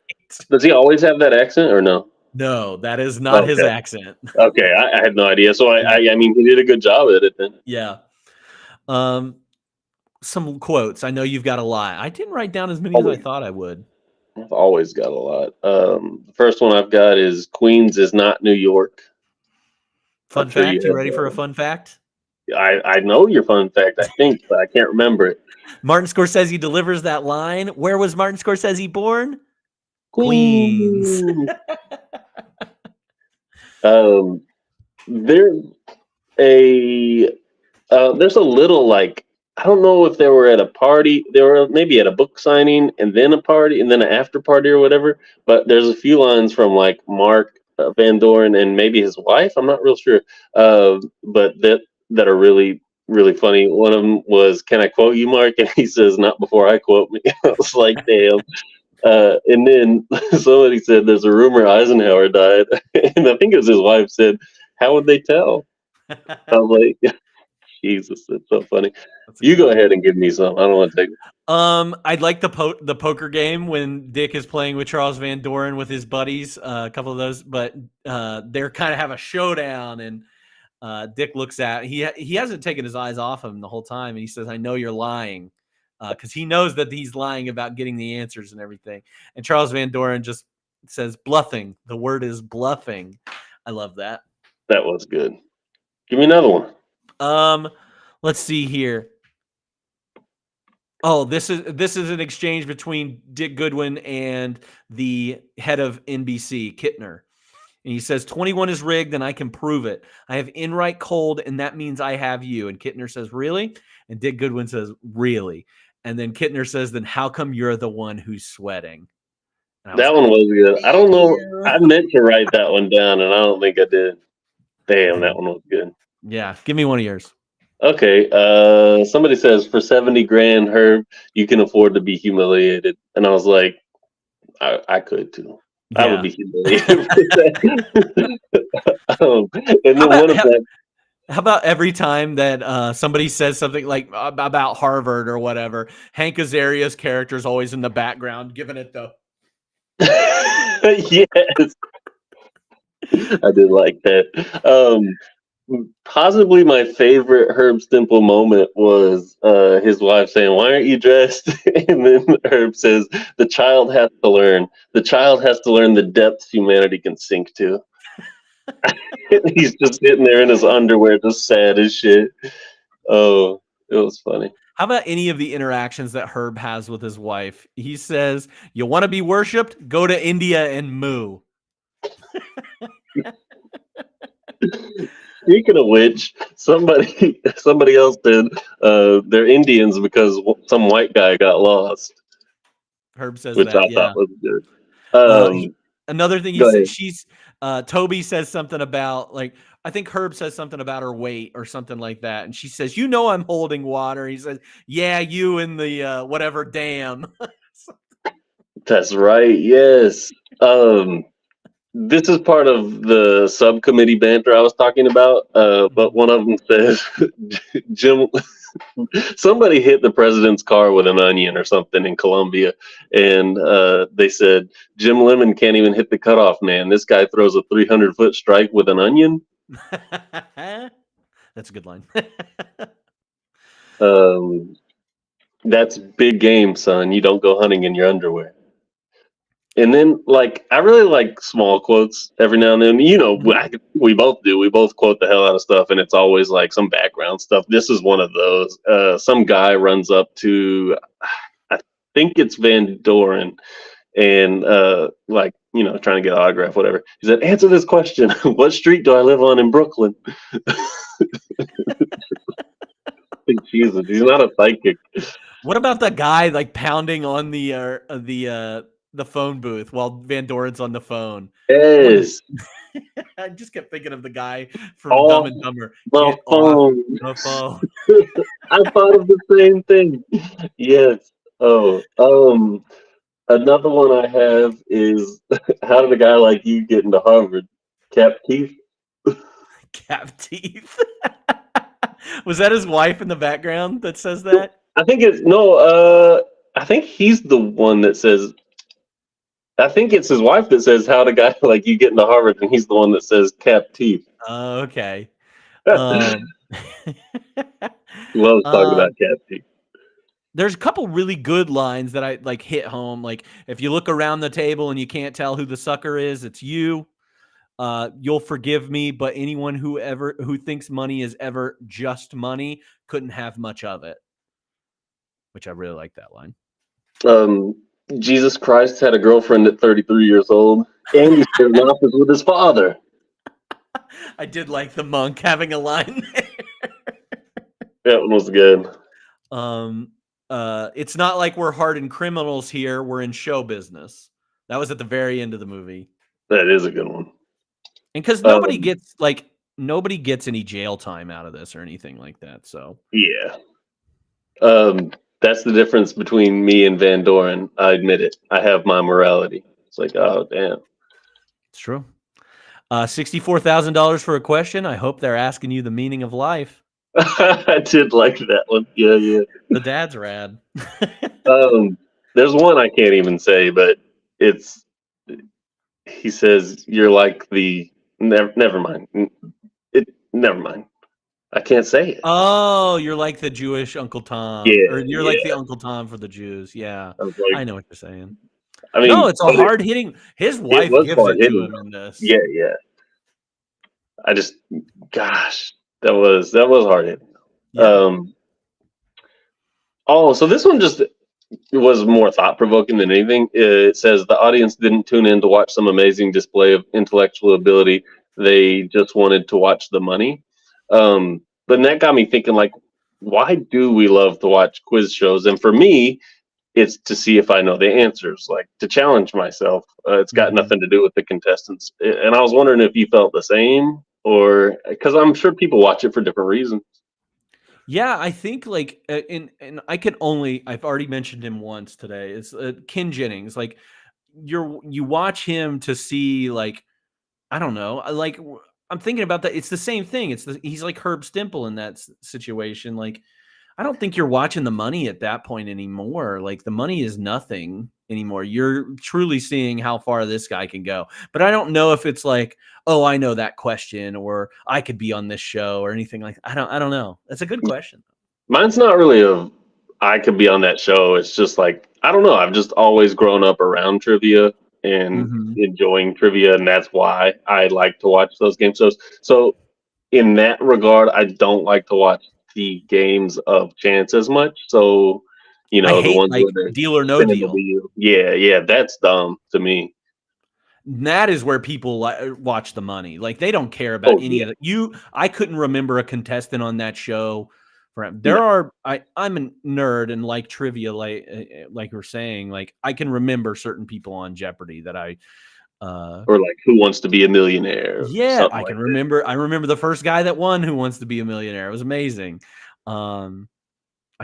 Does he always have that accent or no? No, that is not his accent. Okay, I had no idea. So I mean, he did a good job at it then. Yeah. Some quotes. I know you've got a lot. I didn't write down as many as I thought I would. I've always got a lot. The first one I've got is Queens is not New York. Fun fact. You ready for a fun fact? I know your fun fact, I think, but I can't remember it. Martin Scorsese delivers that line. Where was Martin Scorsese born? Queens. There's there's a little like I don't know if they were at a party. They were maybe at a book signing and then a party and then an after party or whatever. But there's a few lines from like Mark Van Doren and maybe his wife. I'm not real sure. But that are really really funny. One of them was, "Can I quote you, Mark?" And he says, "Not before I quote me." I was like, "Damn." And then somebody said, "There's a rumor Eisenhower died," and I think it was his wife said, "How would they tell?" I was like, Jesus, that's so funny. You go ahead and give me some. I don't want to take. I'd like the poker game when Dick is playing with Charles Van Doren with his buddies. A couple of those, but they're kind of have a showdown, and Dick looks at he hasn't taken his eyes off him the whole time, and he says, "I know you're lying," because he knows that he's lying about getting the answers and everything. And Charles Van Doren just says, "Bluffing." The word is bluffing. I love that. That was good. Give me another one. Let's see here. Oh, this is an exchange between Dick Goodwin and the head of NBC, Kittner. And he says, 21 is rigged and I can prove it. I have Enright cold and that means I have you. And Kittner says, really? And Dick Goodwin says, really? And then Kittner says, then how come you're the one who's sweating? That one was good. I don't know. I meant to write that one down and I don't think I did. Damn, that one was good. Yeah, give me one of yours. Okay. Somebody says for 70 grand, Herb, you can afford to be humiliated. And I was like, I could too. Yeah. I would be humiliated. And then one of them. How about every time that somebody says something like about Harvard or whatever, Hank Azaria's character is always in the background giving it the. Yes. I did like that. Possibly my favorite Herb Stempel moment was his wife saying, "Why aren't you dressed?" And then Herb says, "The child has to learn. The child has to learn the depths humanity can sink to." He's just sitting there in his underwear, just sad as shit. Oh, it was funny. How about any of the interactions that Herb has with his wife? He says, "You want to be worshipped? Go to India and moo." Speaking of which, somebody else said they're Indians because some white guy got lost. Herb says which that, I thought was good. Another thing he said, Toby says something about like I think Herb says something about her weight or something like that, and she says, "You know I'm holding water." He says, "Yeah, you in the whatever dam." That's right. Yes. This is part of the subcommittee banter I was talking about, but one of them says, Jim, somebody hit the president's car with an onion or something in Colombia, and they said, "Jim Lemon can't even hit the cutoff man. This guy throws a 300-foot strike with an onion." That's a good line. That's big game, son. You don't go hunting in your underwear. And then, like, I really like small quotes every now and then. You know, we both do. We both quote the hell out of stuff, and it's always like some background stuff. This is one of those. Some guy runs up to, I think it's Van Doren, and like, you know, trying to get an autograph, whatever. He said, "Answer this question: what street do I live on in Brooklyn?" Jesus, he's not a psychic. What about the guy like pounding on the phone booth while Van Doren's on the phone? Yes. I just kept thinking of the guy from Dumb and Dumber. The phone. The phone. I thought of the same thing. Yes. Oh. Another one I have is, how did a guy like you get into Harvard? Cap teeth. Cap teeth. Was that his wife in the background that says that? I think it's no. I think he's the one that says. I think it's his wife that says, "How'd a guy like you get into Harvard?" And he's the one that says, "Cap teeth." Okay. Loves talking about cap teeth. There's a couple really good lines that I like hit home. Like, if you look around the table and you can't tell who the sucker is, it's you. You'll forgive me, but anyone who thinks money is ever just money couldn't have much of it. Which I really like that line. Jesus Christ had a girlfriend at 33 years old, and he shared an office with his father. I did like the monk having a line there. That one was good. It's not like we're hardened criminals here. We're in show business. That was at the very end of the movie. That is a good one. And because nobody gets any jail time out of this or anything like that. So Yeah. That's the difference between me and Van Doren. I admit it. I have my morality. It's like, oh, damn. it's true. $64,000 for a question. I hope they're asking you the meaning of life. I did like that one. Yeah. The dad's rad. There's one I can't even say, but he says, you're like the, never mind. Never mind. I can't say it. Oh, you're like the Jewish Uncle Tom. Yeah, Or you're like the Uncle Tom for the Jews. Yeah. I was like, I know what you're saying. I mean, No, it's a hard hitting. His wife was gives it to hard-hitting. him in this. Yeah. I just, gosh, that was hard hitting. Yeah. So this one just was more thought provoking than anything. It says the audience didn't tune in to watch some amazing display of intellectual ability. They just wanted to watch the money. But that got me thinking, like, why do we love to watch quiz shows? And for me, it's to see if I know the answers, like to challenge myself. It's got nothing to do with the contestants. And I was wondering if you felt the same, or because I'm sure people watch it for different reasons. Yeah, I think like, and I've already mentioned him once today. It's Ken Jennings. Like you watch him to see, like, I don't know, like I'm thinking about that. It's the same thing. He's like Herb Stimple in that situation. Like, I don't think you're watching the money at that point anymore. Like the money is nothing anymore. You're truly seeing how far this guy can go. But I don't know if it's like, oh, I know that question, or I could be on this show or anything like that. I don't know. That's a good question. Mine's not really I could be on that show. It's just like, I don't know. I've just always grown up around trivia and enjoying trivia, and that's why I like to watch those game shows. So in that regard, I don't like to watch the games of chance as much. So, you know, the ones like where Deal or No Deal. Yeah, that's dumb to me. That is where people watch the money. Like they don't care about any of it. I couldn't remember a contestant on that show. I'm a nerd and like trivia, like we're saying. Like I can remember certain people on Jeopardy that or like Who Wants to Be a Millionaire. Yeah, I can remember. I remember the first guy that won Who Wants to Be a Millionaire. It was amazing. I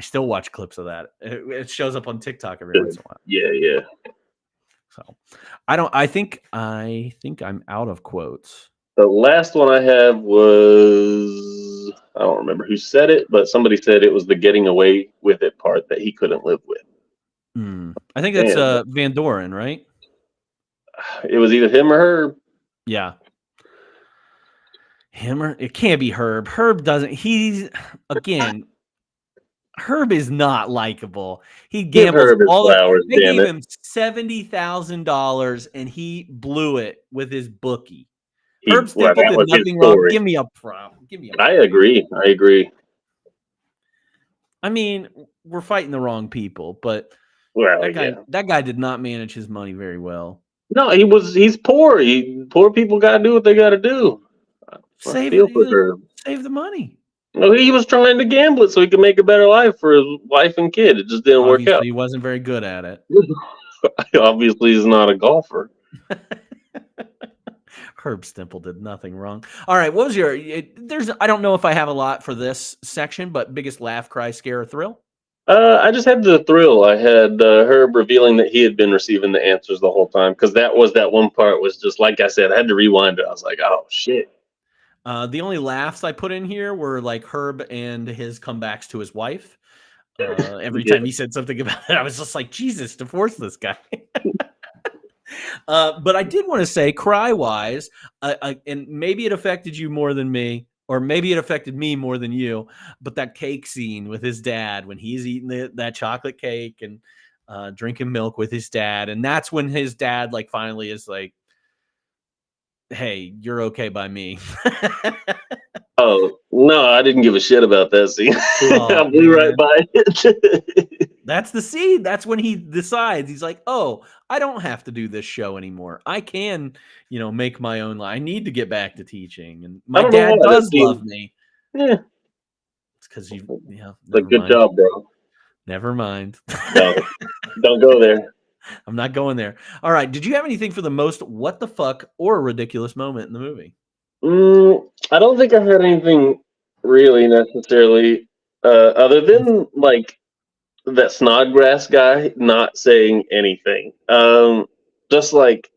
still watch clips of that. It shows up on TikTok every once in a while. Yeah. So I think I'm out of quotes. The last one I have was, I don't remember who said it, but somebody said it was the getting away with it part that he couldn't live with. I think that's Van Doren, right? It was either him or her. Yeah. Him or it can't be Herb. Herb doesn't. Herb is not likable. He gambles They gave him $70,000 and he blew it with his bookie. Herb Stimple did nothing wrong. Give me a problem. I agree. I mean, we're fighting the wrong people, but that guy did not manage his money very well. No, he's poor. Poor people gotta do what they gotta do. Save the money. Well, he was trying to gamble it so he could make a better life for his wife and kid. It just didn't work out. He wasn't very good at it. Obviously, he's not a golfer. Herb Stimple did nothing wrong. All right, what was I don't know if I have a lot for this section, but biggest laugh, cry, scare, or thrill? I just had the thrill. I had Herb revealing that he had been receiving the answers the whole time, because that one part was just, like I said, I had to rewind it. I was like, oh, shit. The only laughs I put in here were like Herb and his comebacks to his wife. Every time he said something about it, I was just like, Jesus, divorce this guy. But I did want to say, cry-wise, and maybe it affected you more than me, or maybe it affected me more than you, but that cake scene with his dad when he's eating that chocolate cake and drinking milk with his dad, and that's when his dad like finally is like, hey, you're okay by me. Oh, no, I didn't give a shit about that scene. I blew right by it. That's the seed. That's when he decides. He's like, oh, I don't have to do this show anymore. I can, make my own life. I need to get back to teaching. And my dad does love me. Yeah. It's because good job, bro. Never mind. Don't go there. I'm not going there. All right. Did you have anything for the most what the fuck or ridiculous moment in the movie? I don't think I had anything really necessarily, other than like that Snodgrass guy not saying anything. Just like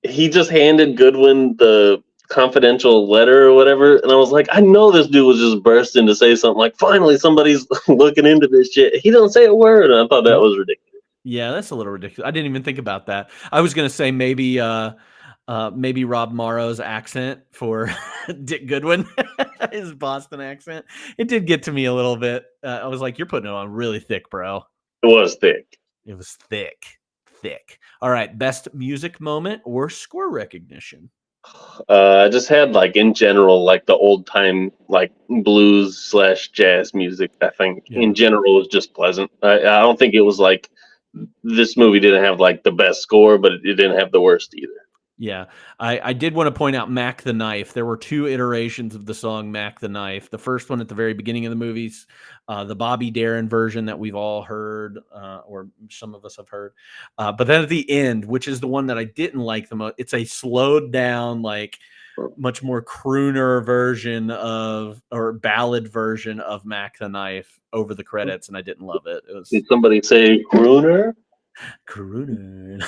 he just handed Goodwin the confidential letter or whatever, and I was like, I know this dude was just bursting to say something like, finally somebody's looking into this shit. He doesn't say a word, and I thought that was ridiculous. Yeah, that's a little ridiculous. I didn't even think about that. I was gonna say maybe Rob Morrow's accent for Dick Goodwin, his Boston accent. It did get to me a little bit. I was like, you're putting it on really thick, bro. It was thick. It was thick. All right, best music moment or score recognition? I just had like in general, like the old time, like blues / jazz music. I think in general was just pleasant. I don't think it was like this movie didn't have like the best score, but it didn't have the worst either. Yeah, I did want to point out Mac the Knife. There were 2 iterations of the song Mac the Knife. The first one at the very beginning of the movies, the Bobby Darin version that we've all heard, or some of us have heard. But then at the end, which is the one that I didn't like the most, it's a slowed down, like much more crooner version or ballad version of Mac the Knife over the credits, and I didn't love it. Did somebody say crooner? Crooner.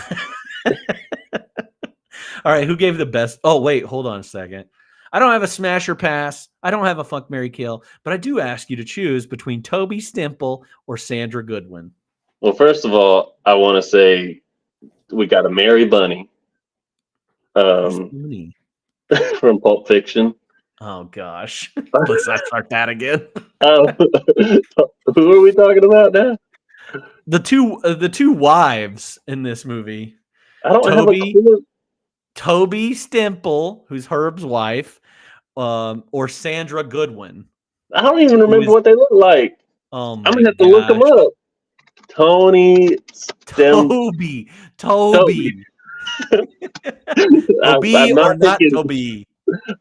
All right, who gave the best? Oh, wait, hold on a second. I don't have a smash or pass. I don't have a fuck, marry, kill, but I do ask you to choose between Toby Stimple or Sandra Goodwin. Well, first of all, I want to say we got to marry Bunny from Pulp Fiction. Oh, gosh. Let's not start that again. Who are we talking about now? The two wives in this movie. I don't have a clue. Toby Stimple, who's Herb's wife, or Sandra Goodwin. I don't even remember what they look like. Oh my I'm gonna have to look them up. Toby. Toby or not Toby?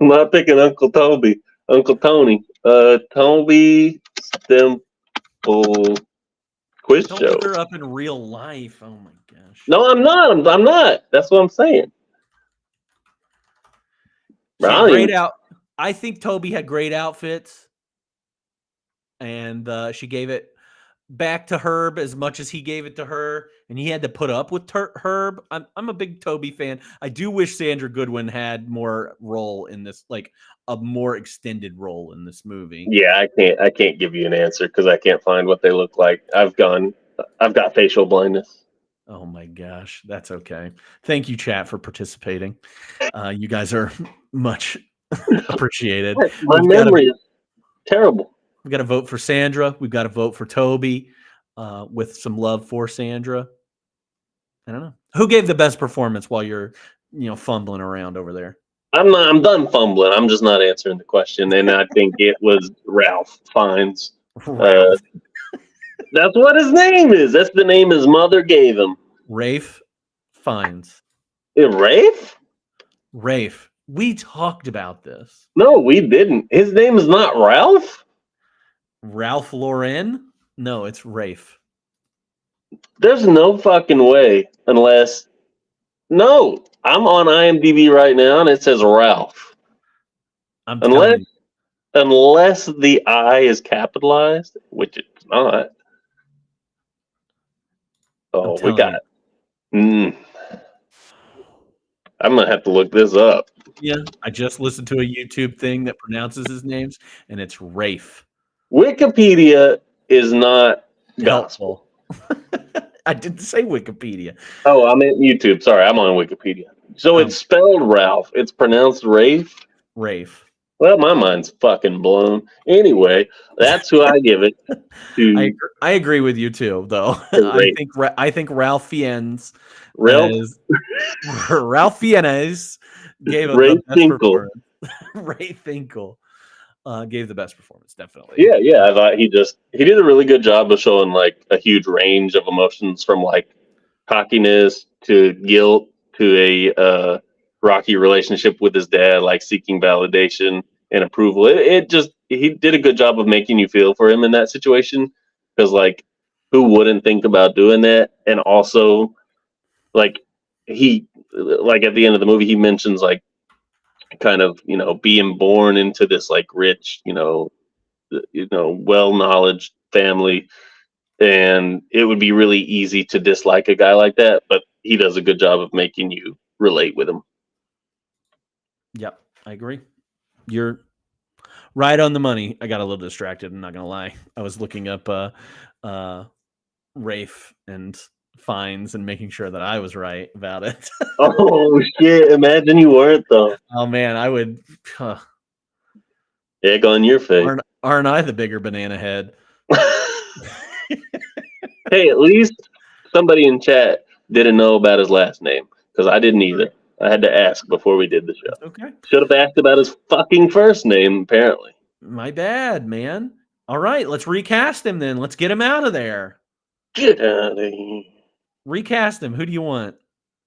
I'm not picking Uncle Toby. Uncle Tony. Toby Stimple quiz Don't show. look her up in real life. Oh my gosh. No, I'm not. I'm not. That's what I'm saying. I think Toby had great outfits, and she gave it back to Herb as much as he gave it to her, and he had to put up with Herb. I'm a big Toby fan. I do wish Sandra Goodwin had more role in this, like a more extended role in this movie. Yeah, I can't give you an answer because I can't find what they look like. I've got facial blindness. Oh my gosh, that's okay. Thank you, chat, for participating. You guys are much appreciated. My memory is terrible. We've got to vote for Sandra. We've got to vote for Toby, with some love for Sandra. I don't know. Who gave the best performance while you're, fumbling around over there? I'm done fumbling. I'm just not answering the question, and I think it was Ralph Fiennes. Ralph. That's what his name is. That's the name his mother gave him. Rafe Fiennes. Rafe? Rafe. We talked about this. No, we didn't. His name is not Ralph? Ralph Lauren? No, it's Rafe. There's no fucking way unless... No, I'm on IMDb right now and it says Ralph. Unless the I is capitalized, which it's not. Oh, we got it. I'm going to have to look this up. Yeah, I just listened to a YouTube thing that pronounces his names, and it's Rafe. Wikipedia is not gospel. I didn't say Wikipedia. Oh, I meant YouTube. Sorry, I'm on Wikipedia. So it's spelled Ralph. It's pronounced Rafe? Rafe. Well, my mind's fucking blown. Anyway, that's who I give it to. I agree with you too, though. I think Ralph Fiennes. Ralph Fiennes gave a Ray Finkel. Ray Finkel. gave the best performance, definitely. Yeah. I thought he did a really good job of showing like a huge range of emotions, from like cockiness to guilt to a rocky relationship with his dad, like seeking validation and approval. He did a good job of making you feel for him in that situation, because like who wouldn't think about doing that? And also, like he like at the end of the movie, he mentions like kind of being born into this like rich well knowledge family, and it would be really easy to dislike a guy like that, but he does a good job of making you relate with him. Yep, I agree. You're right on the money. I got a little distracted, I'm not gonna lie. I was looking up Rafe and Fiennes and making sure that I was right about it. Oh shit, imagine you weren't though. Oh man, I would Egg on your face. aren't I the bigger banana head? Hey, at least somebody in chat didn't know about his last name, because I didn't either. I had to ask before we did the show. Okay. Should have asked about his fucking first name, apparently. My bad, man. All right, let's recast him then. Let's get him out of there. Get out of here. Recast him. Who do you want?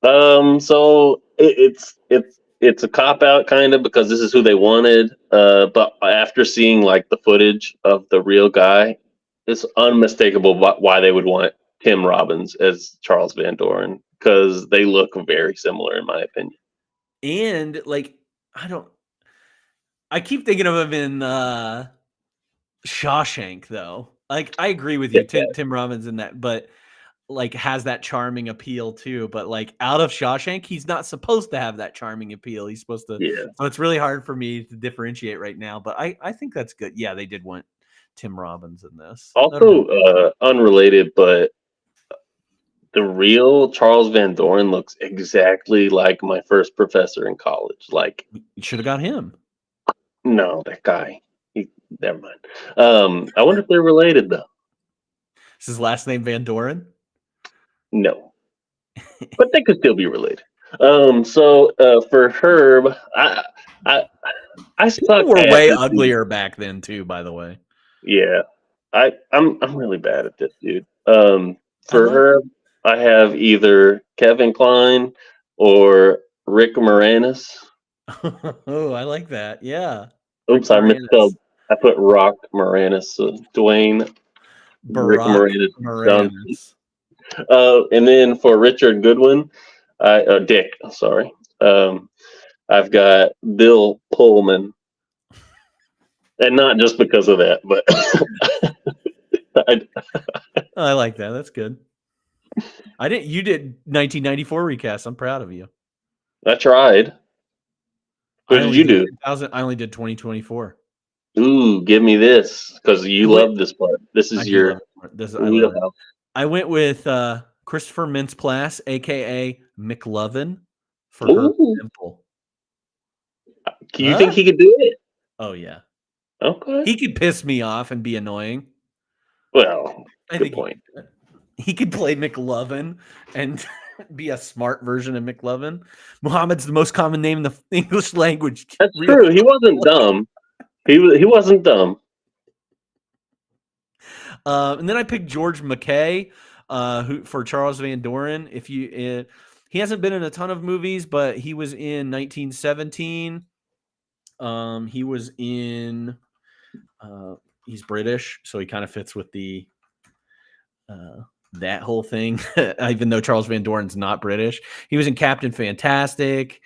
So it's a cop out kind of, because this is who they wanted. But after seeing like the footage of the real guy, it's unmistakable why they would want Tim Robbins as Charles Van Doren, because they look very similar in my opinion. And like, I keep thinking of him in Shawshank though. Like, I agree with you, Tim Robbins in that, but like has that charming appeal too. But like out of Shawshank, he's not supposed to have that charming appeal. He's supposed to. Yeah. So it's really hard for me to differentiate right now. But I think that's good. Yeah, they did want Tim Robbins in this. Also, unrelated, but the real Charles Van Doren looks exactly like my first professor in college. Like, you should have got him. No, that guy. Never mind. I wonder if they're related though. Is his last name Van Doren? No, but they could still be related. So for Herb, I suck. We're way uglier back then too, by the way. Yeah, I'm really bad at this, dude. For Herb, I have either Kevin Kline or Rick Moranis. Oh, I like that. Yeah. Oops, I misspelled. I put Rock Moranis. Dwayne Rick Moranis. And then for Richard Goodwin, Dick. Sorry. I've got Bill Pullman, and not just because of that, but I like that. That's good. You did 1994 recast. I'm proud of you. I tried. What did you do? I only did 2024. Ooh, give me this, because you love this part. This is your. I went with Christopher Mintz-Plasse, aka McLovin, for her Temple. Do you think he could do it? Oh yeah. Okay. He could piss me off and be annoying. Well, good point. He could play McLovin and be a smart version of McLovin. Muhammad's the most common name in the English language. That's true. He wasn't dumb. He wasn't dumb. And then I picked George McKay, who for Charles Van Doren. He hasn't been in a ton of movies, but he was in 1917. He was in. He's British, so he kind of fits with the that whole thing. Even though Charles Van Doren's not British, he was in Captain Fantastic,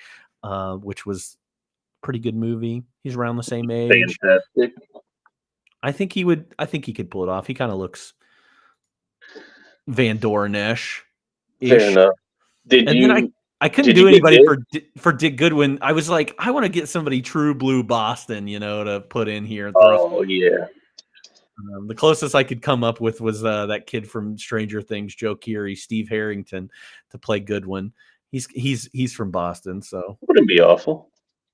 which was a pretty good movie. He's around the same age. Fantastic. I think he could pull it off. He kind of looks Van Doren-ish. Fair enough. I couldn't do anybody for Dick Goodwin. I was like, I want to get somebody true blue Boston, to put in here. Oh yeah. The closest I could come up with was that kid from Stranger Things, Joe Keery, Steve Harrington, to play Goodwin. He's from Boston, so wouldn't be awful.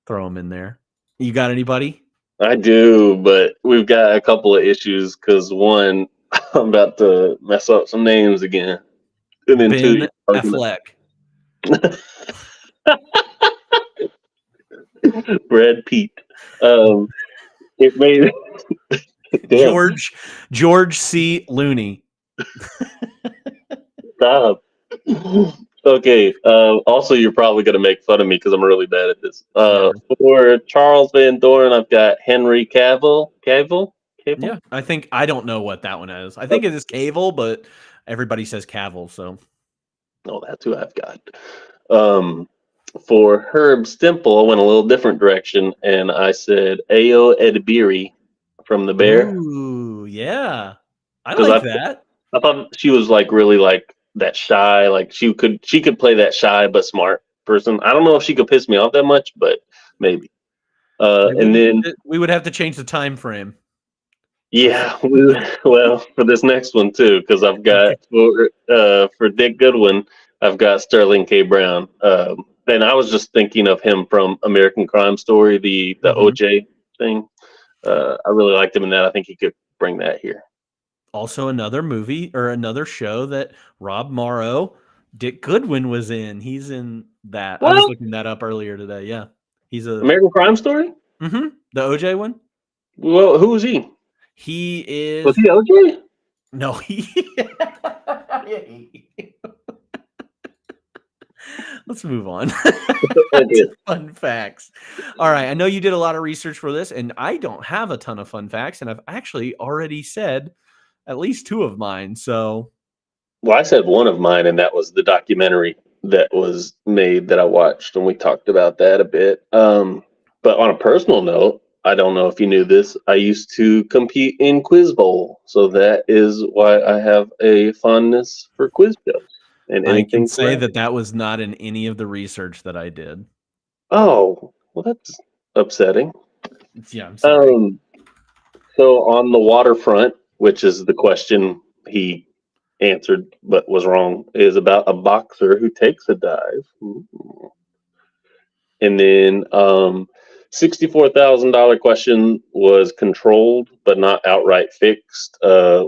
Throw him in there. You got anybody? I do, but we've got a couple of issues because one, I'm about to mess up some names again, and then Ben Affleck. Brad Pitt. It made Damn, George C. Looney. stop. Okay. Also, you're probably gonna make fun of me because I'm really bad at this. Never. For Charles Van Doren, I've got Henry Cavill. Cavill. Yeah, I don't know what that one is. I think it is Cavill, but everybody says Cavill. So Oh, that's who I've got. For Herb Stimple, I went a little different direction, and I said Ayo Edebiri from The Bear. Ooh, yeah, I 'Cause like I- that. I thought she was like really like that shy, like she could play that shy but smart person. I don't know if she could piss me off that much, but maybe. And then We would have to change the time frame. yeah, well for this next one too, because I've got for Dick Goodwin, I've got Sterling K. Brown. And I was just thinking of him from American Crime Story, the OJ thing. I really liked him in that. I think he could bring that here. Also, another movie or another show that Rob Morrow, Dick Goodwin was in. He's in that. I was What? looking that up earlier today. Yeah, he's a American Crime Story? the OJ one. Well, who was he? He is Was he OJ? no he. Let's move on. Okay. Fun facts. All right. I know you did a lot of research for this, and I don't have a ton of fun facts, and I've actually already said at least two of mine. So, Well, I said one of mine, and that was the documentary that was made that I watched, and we talked about that a bit. But on a personal note, I don't know if you knew this. I used to compete in Quiz Bowl, so that is why I have a fondness for quiz shows and I anything. can say correct. that was not in any of the research that I did. Oh, well, that's upsetting. Yeah, I'm sorry. So on the waterfront, which is the question he answered but was wrong, is about a boxer who takes a dive. Ooh. And then $64,000 question was controlled but not outright fixed.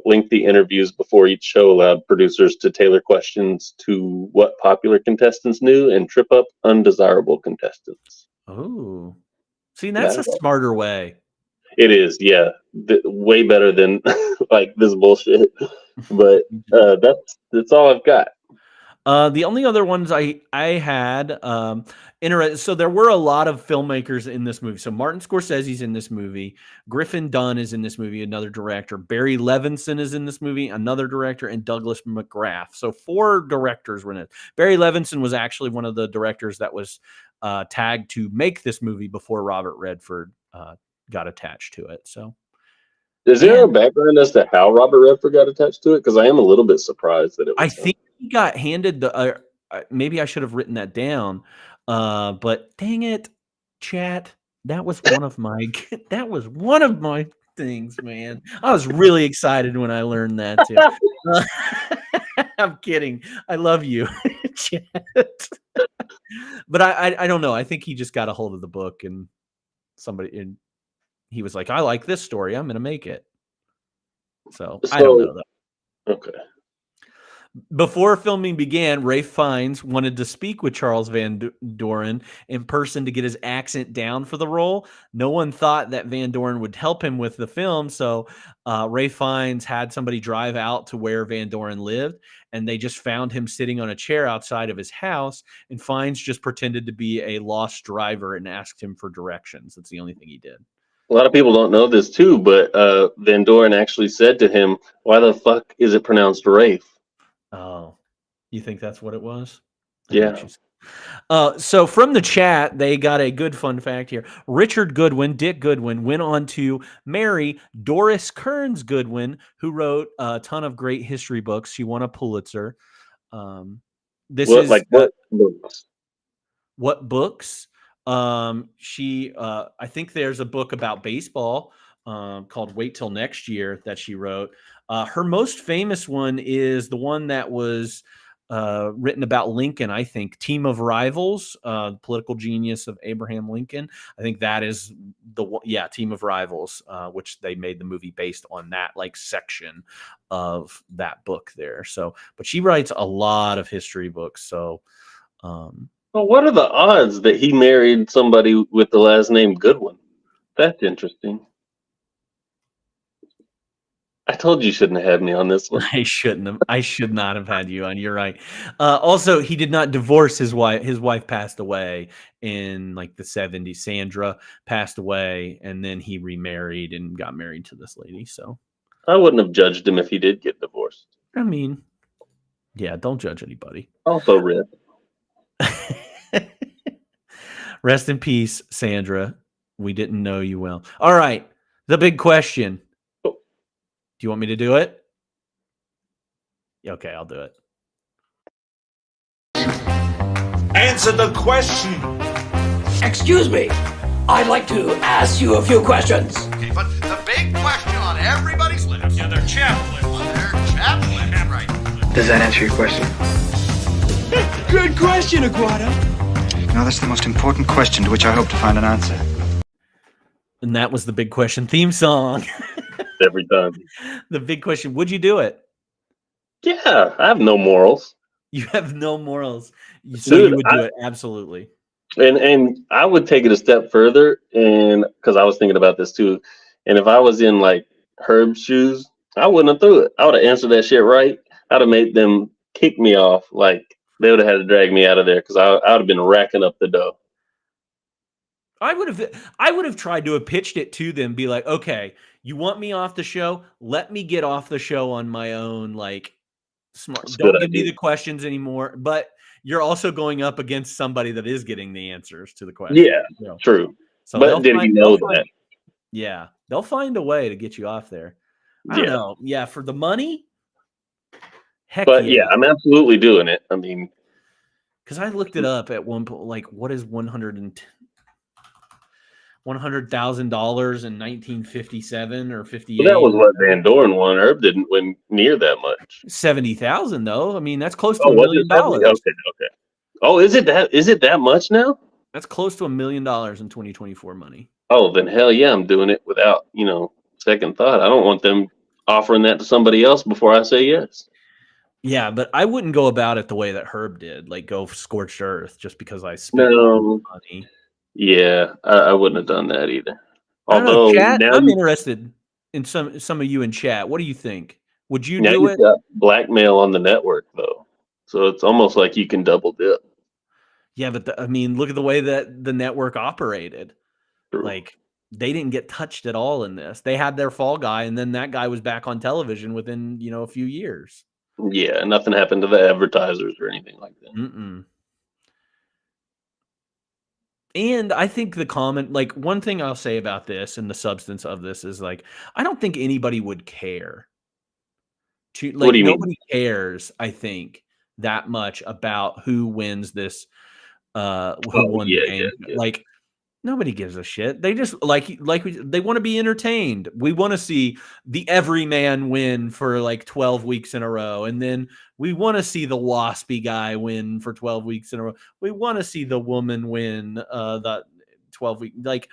Lengthy interviews before each show allowed producers to tailor questions to what popular contestants knew and trip up undesirable contestants. Oh, see, that's a Yeah. smarter way. It is, yeah, way better than like this bullshit. But that's all I've got. The only other ones I had so there were a lot of filmmakers in this movie. So Martin Scorsese's in this movie, Griffin Dunn is in this movie, another director, Barry Levinson is in this movie, another director, and Douglas McGrath. So 4 directors were in it. Barry Levinson was actually one of the directors that was tagged to make this movie before Robert Redford got attached to it. So Is there a background as to how Robert Redford got attached to it? Because I am a little bit surprised that it was I him. think he got handed the maybe I should have written that down. But dang it, chat. That was one of my things, man. I was really excited when I learned that too. I'm kidding. I love you, chat. But I don't know. I think he just got a hold of the book and he was like, I like this story. I'm gonna make it. So I don't know though. Okay. Before filming began, Ralph Fiennes wanted to speak with Charles Van Doren in person to get his accent down for the role. No one thought that Van Doren would help him with the film, so Ralph Fiennes had somebody drive out to where Van Doren lived, and they just found him sitting on a chair outside of his house, and Fiennes just pretended to be a lost driver and asked him for directions. That's the only thing he did. A lot of people don't know this too, but Van Doren actually said to him, "Why the fuck is it pronounced Rafe?" Oh, you think that's what it was? Yeah. So from the chat, they got a good fun fact here. Richard Goodwin, Dick Goodwin, went on to marry Doris Kearns Goodwin, who wrote a ton of great history books. She won a Pulitzer. What books? What books? I think there's a book about baseball called Wait Till Next Year that she wrote. Her most famous one is the one that was written about Lincoln, I think, Team of Rivals, Political Genius of Abraham Lincoln. I think that is the one, Team of Rivals, which they made the movie based on that like section of that book there. So, but she writes a lot of history books. So, Well, what are the odds that he married somebody with the last name Goodwin? That's interesting. I told you shouldn't have had me on this one. I shouldn't have. I should not have had you on. You're right. Also, he did not divorce his wife. His wife passed away in like the 70s. Sandra passed away, and then he remarried and got married to this lady. So I wouldn't have judged him if he did get divorced. I mean, yeah, don't judge anybody. Also, Rip. Rest in peace, Sandra. We didn't know you well. All right, the big question. Do you want me to do it? Okay, I'll do it. Answer the question. Excuse me. I'd like to ask you a few questions. Okay, but the big question on everybody's lips. Yeah, they're chapped lips. They're chapped lips, right? Does that answer your question? Good question, Aguado. No, that's the most important question to which I hope to find an answer. And that was the big question theme song. Every time. The big question. Would you do it? Yeah, I have no morals. You have no morals. So Dude, you would do it. Absolutely. And I would take it a step further, and because I was thinking about this too. And if I was in like Herb's shoes, I wouldn't have threw it. I would have answered that shit right. I'd have made them kick me off. Like they would have had to drag me out of there because I would have been racking up the dough. I would have tried to have pitched it to them, be like, okay, you want me off the show? Let me get off the show on my own. Like, smart. Don't give me the questions anymore. But you're also going up against somebody that is getting the answers to the questions. Yeah, true. So but did you know that? Yeah, they'll find a way to get you off there. I don't know. Yeah, for the money. Heck but yeah, I'm absolutely doing it. I mean, because I looked it up at one point. Like, what is $100,000 in 1957 or 58? Well, that was what Van Doren won. Herb didn't win near that much. 70,000 though. I mean, that's close to $1 million. Okay. Oh, is it that? Is it that much now? That's close to $1 million in 2024 money. Oh, then hell yeah, I'm doing it without second thought. I don't want them offering that to somebody else before I say yes. Yeah, but I wouldn't go about it the way that Herb did, like go scorched earth just because I spent money. Yeah, I wouldn't have done that either. Although chat, I'm interested in some of you in chat. What do you think? Would you do it? Got blackmail on the network though, so it's almost like you can double dip. Yeah, but I mean, look at the way that the network operated. True. Like they didn't get touched at all in this. They had their fall guy, and then that guy was back on television within a few years. Yeah, nothing happened to the advertisers or anything like that. Mm-mm. And I think the comment, like one thing I'll say about this and the substance of this is like, I don't think anybody would care. What do you mean? Nobody cares, I think, that much about who wins this, who won the game. Yeah. Like nobody gives a shit. They just they want to be entertained. We want to see the everyman win for like 12 weeks in a row. And then we want to see the waspy guy win for 12 weeks in a row. We want to see the woman win the 12 week. Like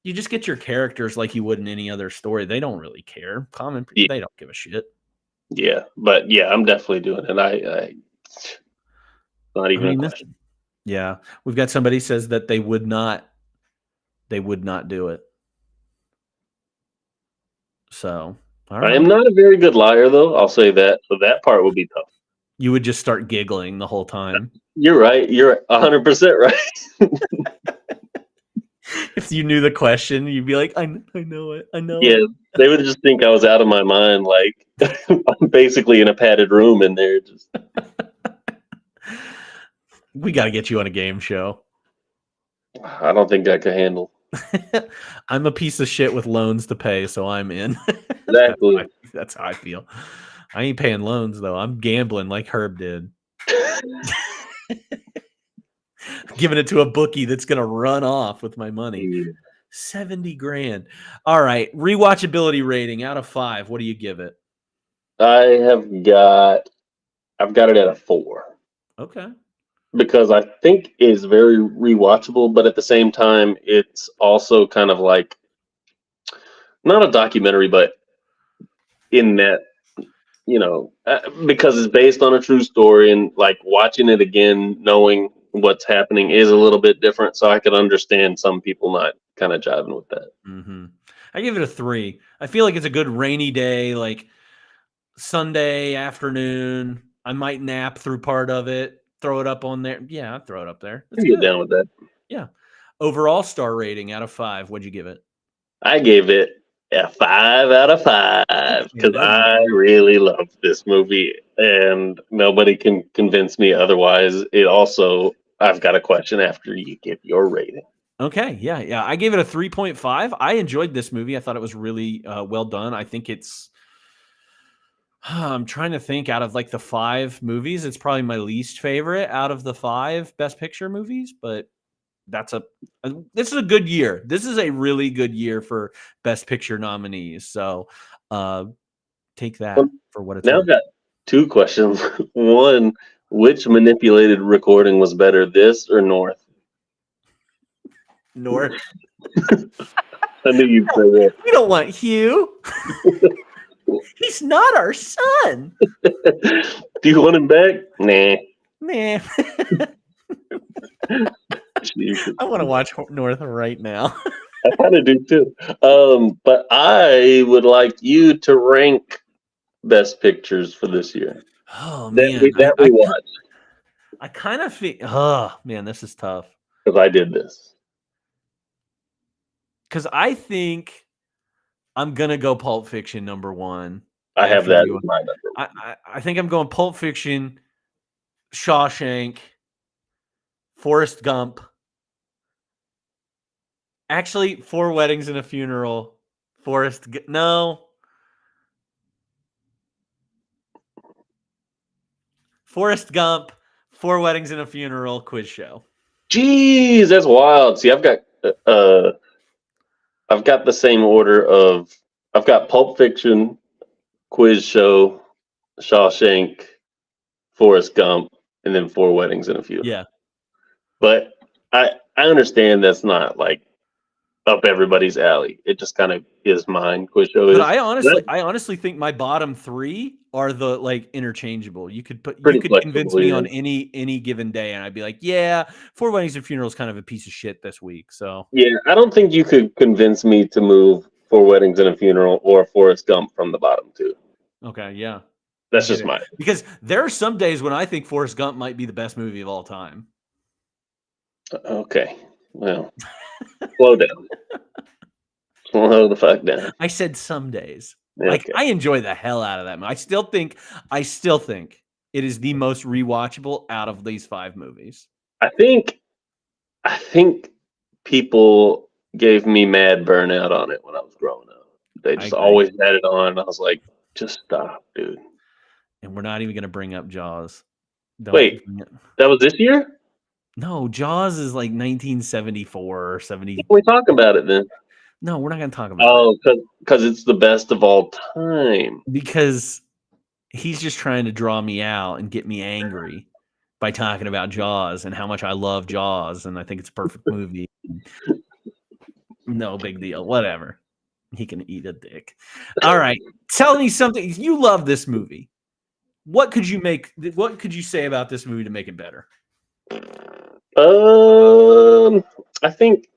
you just get your characters like you would in any other story. They don't really care. They don't give a shit. Yeah, but yeah, I'm definitely doing it. I not even a question. Yeah. We've got somebody says that they would not do it. So I am not a very good liar, though. I'll say that. So that part would be tough. You would just start giggling the whole time. You're right. You're 100% right. If you knew the question, you'd be like, I know it. I know. Yeah, they would just think I was out of my mind. Like I'm basically in a padded room in there. Just. We got to get you on a game show. I don't think I could handle. I'm a piece of shit with loans to pay, so I'm in. Exactly. That's how I feel. I ain't paying loans though. I'm gambling like Herb did. Giving it to a bookie that's gonna run off with my money. Yeah. 70 grand. All right. Rewatchability rating out of 5. What do you give it? I've got it at a 4. Okay. Because I think it's very rewatchable, but at the same time, it's also kind of like not a documentary, but in that, because it's based on a true story, and like watching it again, knowing what's happening is a little bit different. So I could understand some people not kind of jiving with that. Mm-hmm. I give it a 3. I feel like it's a good rainy day, like Sunday afternoon. I might nap through part of it, throw it up on there. Yeah, I'd throw it up there. It's I get good. down with that. Yeah. Overall star rating out of 5. What'd you give it? I gave it a 5 out of 5 because I really loved this movie, and nobody can convince me otherwise. It also, I've got a question after you give your rating. Okay, yeah. I gave it a 3.5. I enjoyed this movie. I thought it was really well done. I think it's. I'm trying to think out of like the 5 movies, it's probably my least favorite out of the 5 Best Picture movies, but this is a good year. This is a really good year for Best Picture nominees. So take that for what it's Now worth. I've got 2 questions. One, which manipulated recording was better, this or North? North. I knew you'd say that. We don't want Hugh. He's not our son. Do you want him back? Nah. Man. I want to watch North right now. I kind of do too. But I would like you to rank Best Pictures for this year. Oh man, that we watched. I kind of feel. Oh man, this is tough. Because I did this. Because I think I'm gonna go Pulp Fiction number 1. I have that in my number. I think I'm going Pulp Fiction, Shawshank, Forrest Gump. Actually, 4 Weddings and a Funeral. No. Forrest Gump, 4 Weddings and a Funeral, Quiz Show. Jeez, that's wild. See, I've got the same order of I've got Pulp Fiction, Quiz Show, Shawshank, Forrest Gump, and then 4 Weddings and a Funeral. Yeah. But I understand that's not like up everybody's alley. It just kind of is mine. Quiz Show is. But I honestly think my bottom 3 are the like interchangeable. You could convince me on any given day, and I'd be like, yeah, 4 Weddings and Funerals kind of a piece of shit this week. So yeah, I don't think you could convince me to move 4 Weddings and a Funeral or Forrest Gump from the bottom 2. Okay, yeah, that's just mine. Because there are some days when I think Forrest Gump might be the best movie of all time. Okay, well, slow down. Slow the fuck down. I said some days. Okay. Like I enjoy the hell out of that movie. I still think it is the most rewatchable out of these 5 movies. I think people gave me mad burnout on it when I was growing up. They just always had it on. And I was like, just stop, dude. And we're not even going to bring up Jaws. Wait, that was this year? No, Jaws is like 1974 or 70. We talk about it then. No, we're not going to talk about it. Oh, because it's the best of all time. Because he's just trying to draw me out and get me angry by talking about Jaws and how much I love Jaws and I think it's a perfect movie. No big deal. Whatever. He can eat a dick. All right. Tell me something. You love this movie. What could you say about this movie to make it better? I think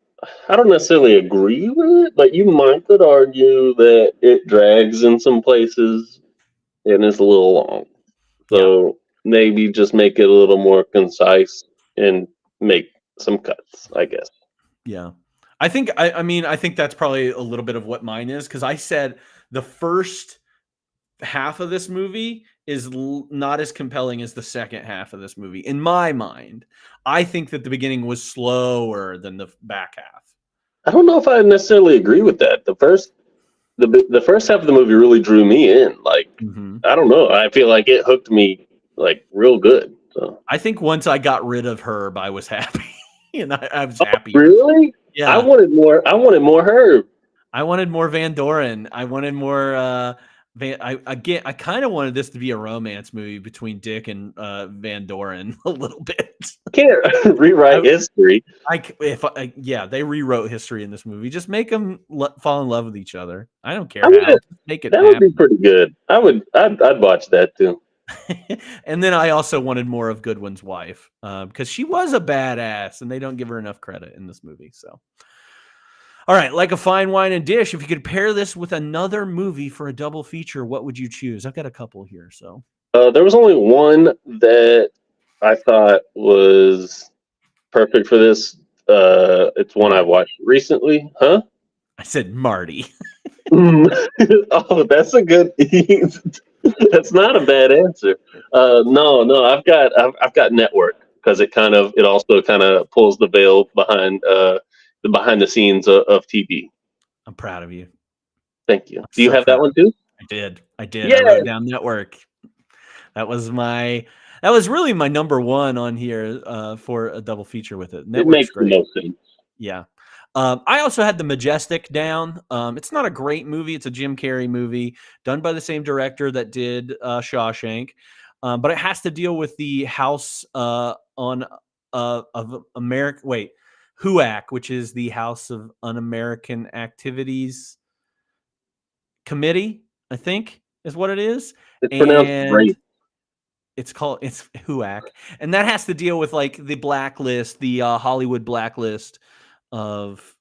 I don't necessarily agree with it, but you could argue that it drags in some places and it's a little long. So maybe just make it a little more concise and make some cuts, I guess. Yeah. I think I think that's probably a little bit of what mine is, because I said the first half of this movie is not as compelling as the second half of this movie. In my mind, I think that the beginning was slower than the back half. I don't know if I necessarily agree with that. The first half of the movie really drew me in. Like, I don't know. I feel like it hooked me like real good. So I think once I got rid of Herb, I was happy. And I was happy. Really? Yeah. I wanted more Herb. I wanted more Van Doren. I wanted more I kind of wanted this to be a romance movie between Dick and Van Doren a little bit. Can't rewrite history. They rewrote history in this movie. Just make them fall in love with each other. I don't care. Make it. That would be pretty good. I'd watch that too. And then I also wanted more of Goodwin's wife because she was a badass, and they don't give her enough credit in this movie. So, All right, like a fine wine and dish. If you could pair this with another movie for a double feature, what would you choose? I've got a couple here. So There was only one that I thought was perfect for this. It's one I watched recently. Huh? I said Marty. Oh, that's a good. That's not a bad answer. No, I've got Network because it also kind of pulls the veil behind the behind the scenes of TV. I'm proud of you. Thank you. I'm Do you so have that proud. one too? I did. Yeah. I wrote down Network. That was really my number one on here for a double feature with it. It Network's makes great. the most sense. Yeah. I also had The Majestic down. It's not a great movie. It's a Jim Carrey movie done by the same director that did Shawshank. But it has to deal with the House of America. Wait, HUAC, which is the House of Un-American Activities Committee, I think is what it is. It's pronounced great. It's HUAC. And that has to deal with like the blacklist, the Hollywood blacklist of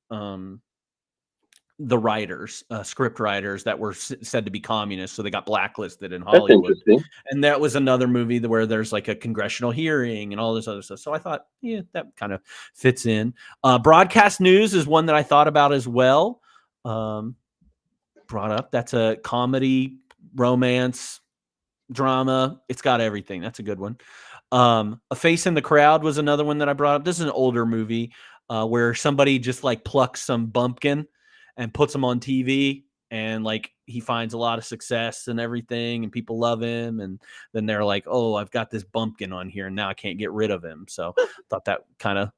the writers, script writers that were said to be communists, so they got blacklisted in Hollywood. That's interesting. And that was another movie where there's like a congressional hearing and all this other stuff. So I thought, yeah, that kind of fits in. Broadcast News is one that I thought about as well. Brought up. That's a comedy, romance, drama. It's got everything. That's a good one. A Face in the Crowd was another one that I brought up. This is an older movie where somebody just like plucks some bumpkin and puts him on TV, and like he finds a lot of success and everything, and people love him, and then they're like, oh, I've got this bumpkin on here and now I can't get rid of him. So thought that kind of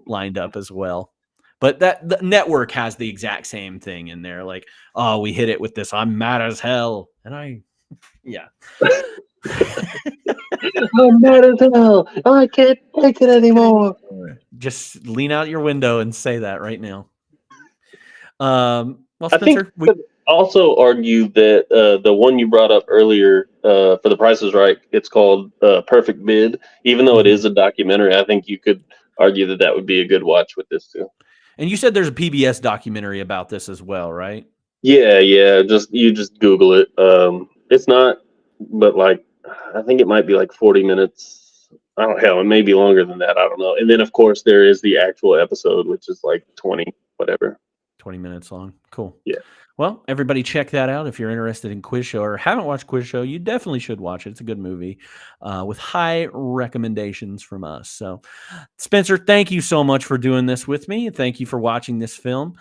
lined up as well. But the Network has the exact same thing in there, like, oh, we hit it with this I'm mad as hell, and yeah. I'm mad as hell. I can't take it anymore. Just lean out your window and say that right now. Well, I think Spencer, we could also argue that the one you brought up earlier for The Price is Right, it's called Perfect Bid. Even though it is a documentary, I think you could argue that would be a good watch with this too. and you said there's a PBS documentary about this as well, right? Yeah. You just Google it. It's not, but like I think it might be like 40 minutes. I don't know. It may be longer than that. I don't know. And then of course there is the actual episode, which is like 20 whatever. 20 minutes long. Cool. Yeah. Well, everybody check that out. If you're interested in Quiz Show or haven't watched Quiz Show, you definitely should watch it. It's a good movie with high recommendations from us. So, Spencer, thank you so much for doing this with me. Thank you for watching this film.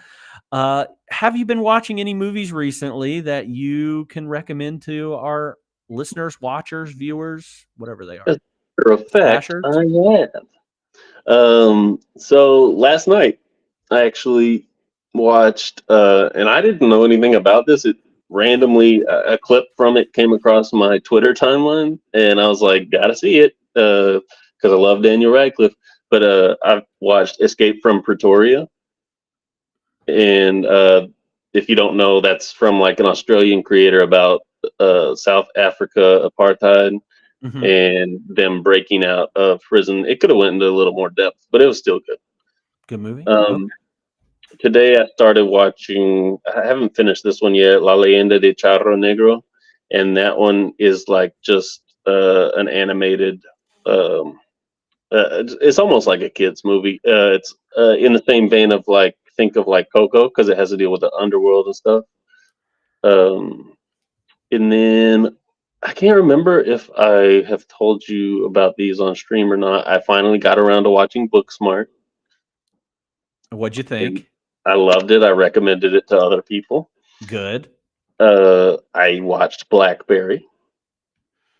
Have you been watching any movies recently that you can recommend to our listeners, watchers, viewers, whatever they are? For a fact, Slashers? I have. So last night I actually watched, and I didn't know anything about this. It randomly, a clip from it came across my Twitter timeline, and I was like, gotta see it, because I love Daniel Radcliffe. But I've watched Escape from Pretoria, and if you don't know, that's from like an Australian creator about South Africa apartheid. Mm-hmm. And them breaking out of prison. It could have went into a little more depth, but it was still good. Good movie. Today I started watching, I haven't finished this one yet, La Leyenda de Charro Negro. And that one is like just an animated, it's almost like a kid's movie. It's in the same vein of like, think of like Coco, because it has to deal with the underworld and stuff. And then I can't remember if I have told you about these on stream or not. I finally got around to watching Booksmart. What'd you think? I loved it. I recommended it to other people. Good. I watched Blackberry,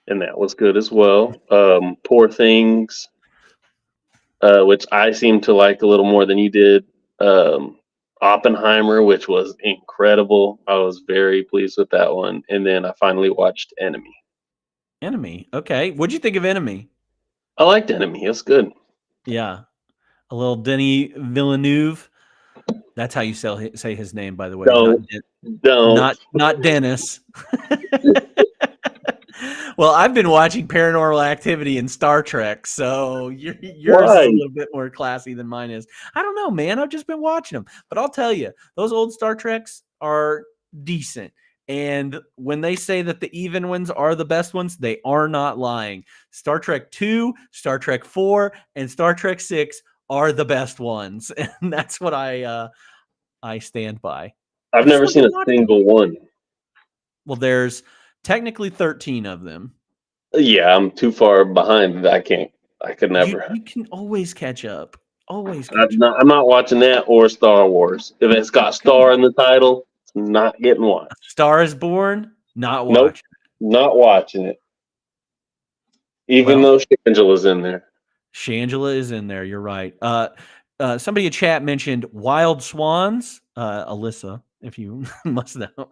and that was good as well. Poor Things, which I seem to like a little more than you did. Oppenheimer, which was incredible. I was very pleased with that one. And then I finally watched Enemy. Enemy. Okay. What'd you think of Enemy? I liked Enemy. It's good. Yeah. A little Denis Villeneuve. That's how you say his name, by the way. Don't. Not Dennis. Well, I've been watching Paranormal Activity and Star Trek, so yours is a little bit more classy than mine is. I don't know, man. I've just been watching them. But I'll tell you, those old Star Treks are decent. And when they say that the even ones are the best ones, they are not lying. Star Trek 2, Star Trek 4, and Star Trek 6 are the best ones. And that's what I stand by. I've never seen a single one. Well, there's technically 13 of them. Yeah, I'm too far behind. I could never. You can always catch up. Always. I'm not watching that or Star Wars. If it's got Star in the title, it's not getting watched. Star is Born, not watching. Nope, not watching it. Even though Shangela's in there. Shangela is in there. You're right. Somebody in chat mentioned Wild Swans. Alyssa, if you must know.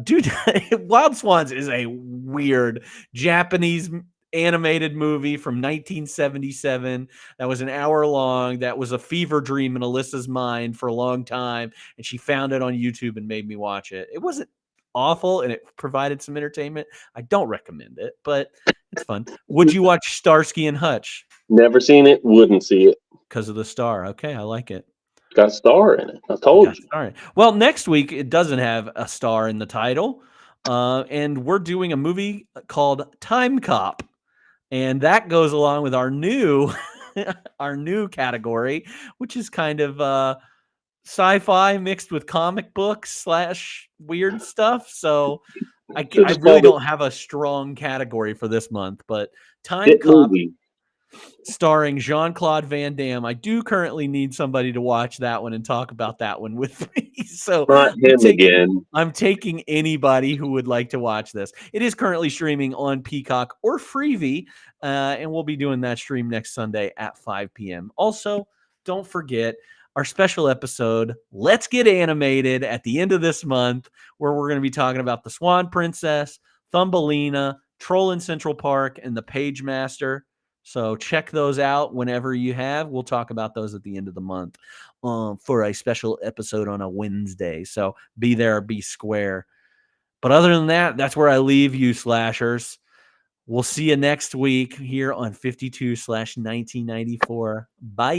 Dude, Wild Swans is a weird Japanese animated movie from 1977 that was an hour long. That was a fever dream in Alyssa's mind for a long time, and she found it on YouTube and made me watch it. It wasn't awful, and it provided some entertainment. I don't recommend it, but it's fun. Would you watch Starsky and Hutch? Never seen it, wouldn't see it. Because of the star. Okay, I like it. Got Star in it. I told you. All right. Well, next week it doesn't have a star in the title, and we're doing a movie called Time Cop, and that goes along with our new category, which is kind of sci-fi mixed with comic books / weird stuff. So I really don't have a strong category for this month, but Time Cop. Starring Jean-Claude Van Damme. I do currently need somebody to watch that one and talk about that one with me. So I'm taking anybody who would like to watch this. It is currently streaming on Peacock or Freevee, and we'll be doing that stream next Sunday at 5 p.m. Also, don't forget our special episode, Let's Get Animated, at the end of this month, where we're going to be talking about The Swan Princess, Thumbelina, Troll in Central Park, and The Page Master. So check those out whenever you have. We'll talk about those at the end of the month for a special episode on a Wednesday. So be there, be square. But other than that, that's where I leave you, slashers. We'll see you next week here on 52/1994. Bye.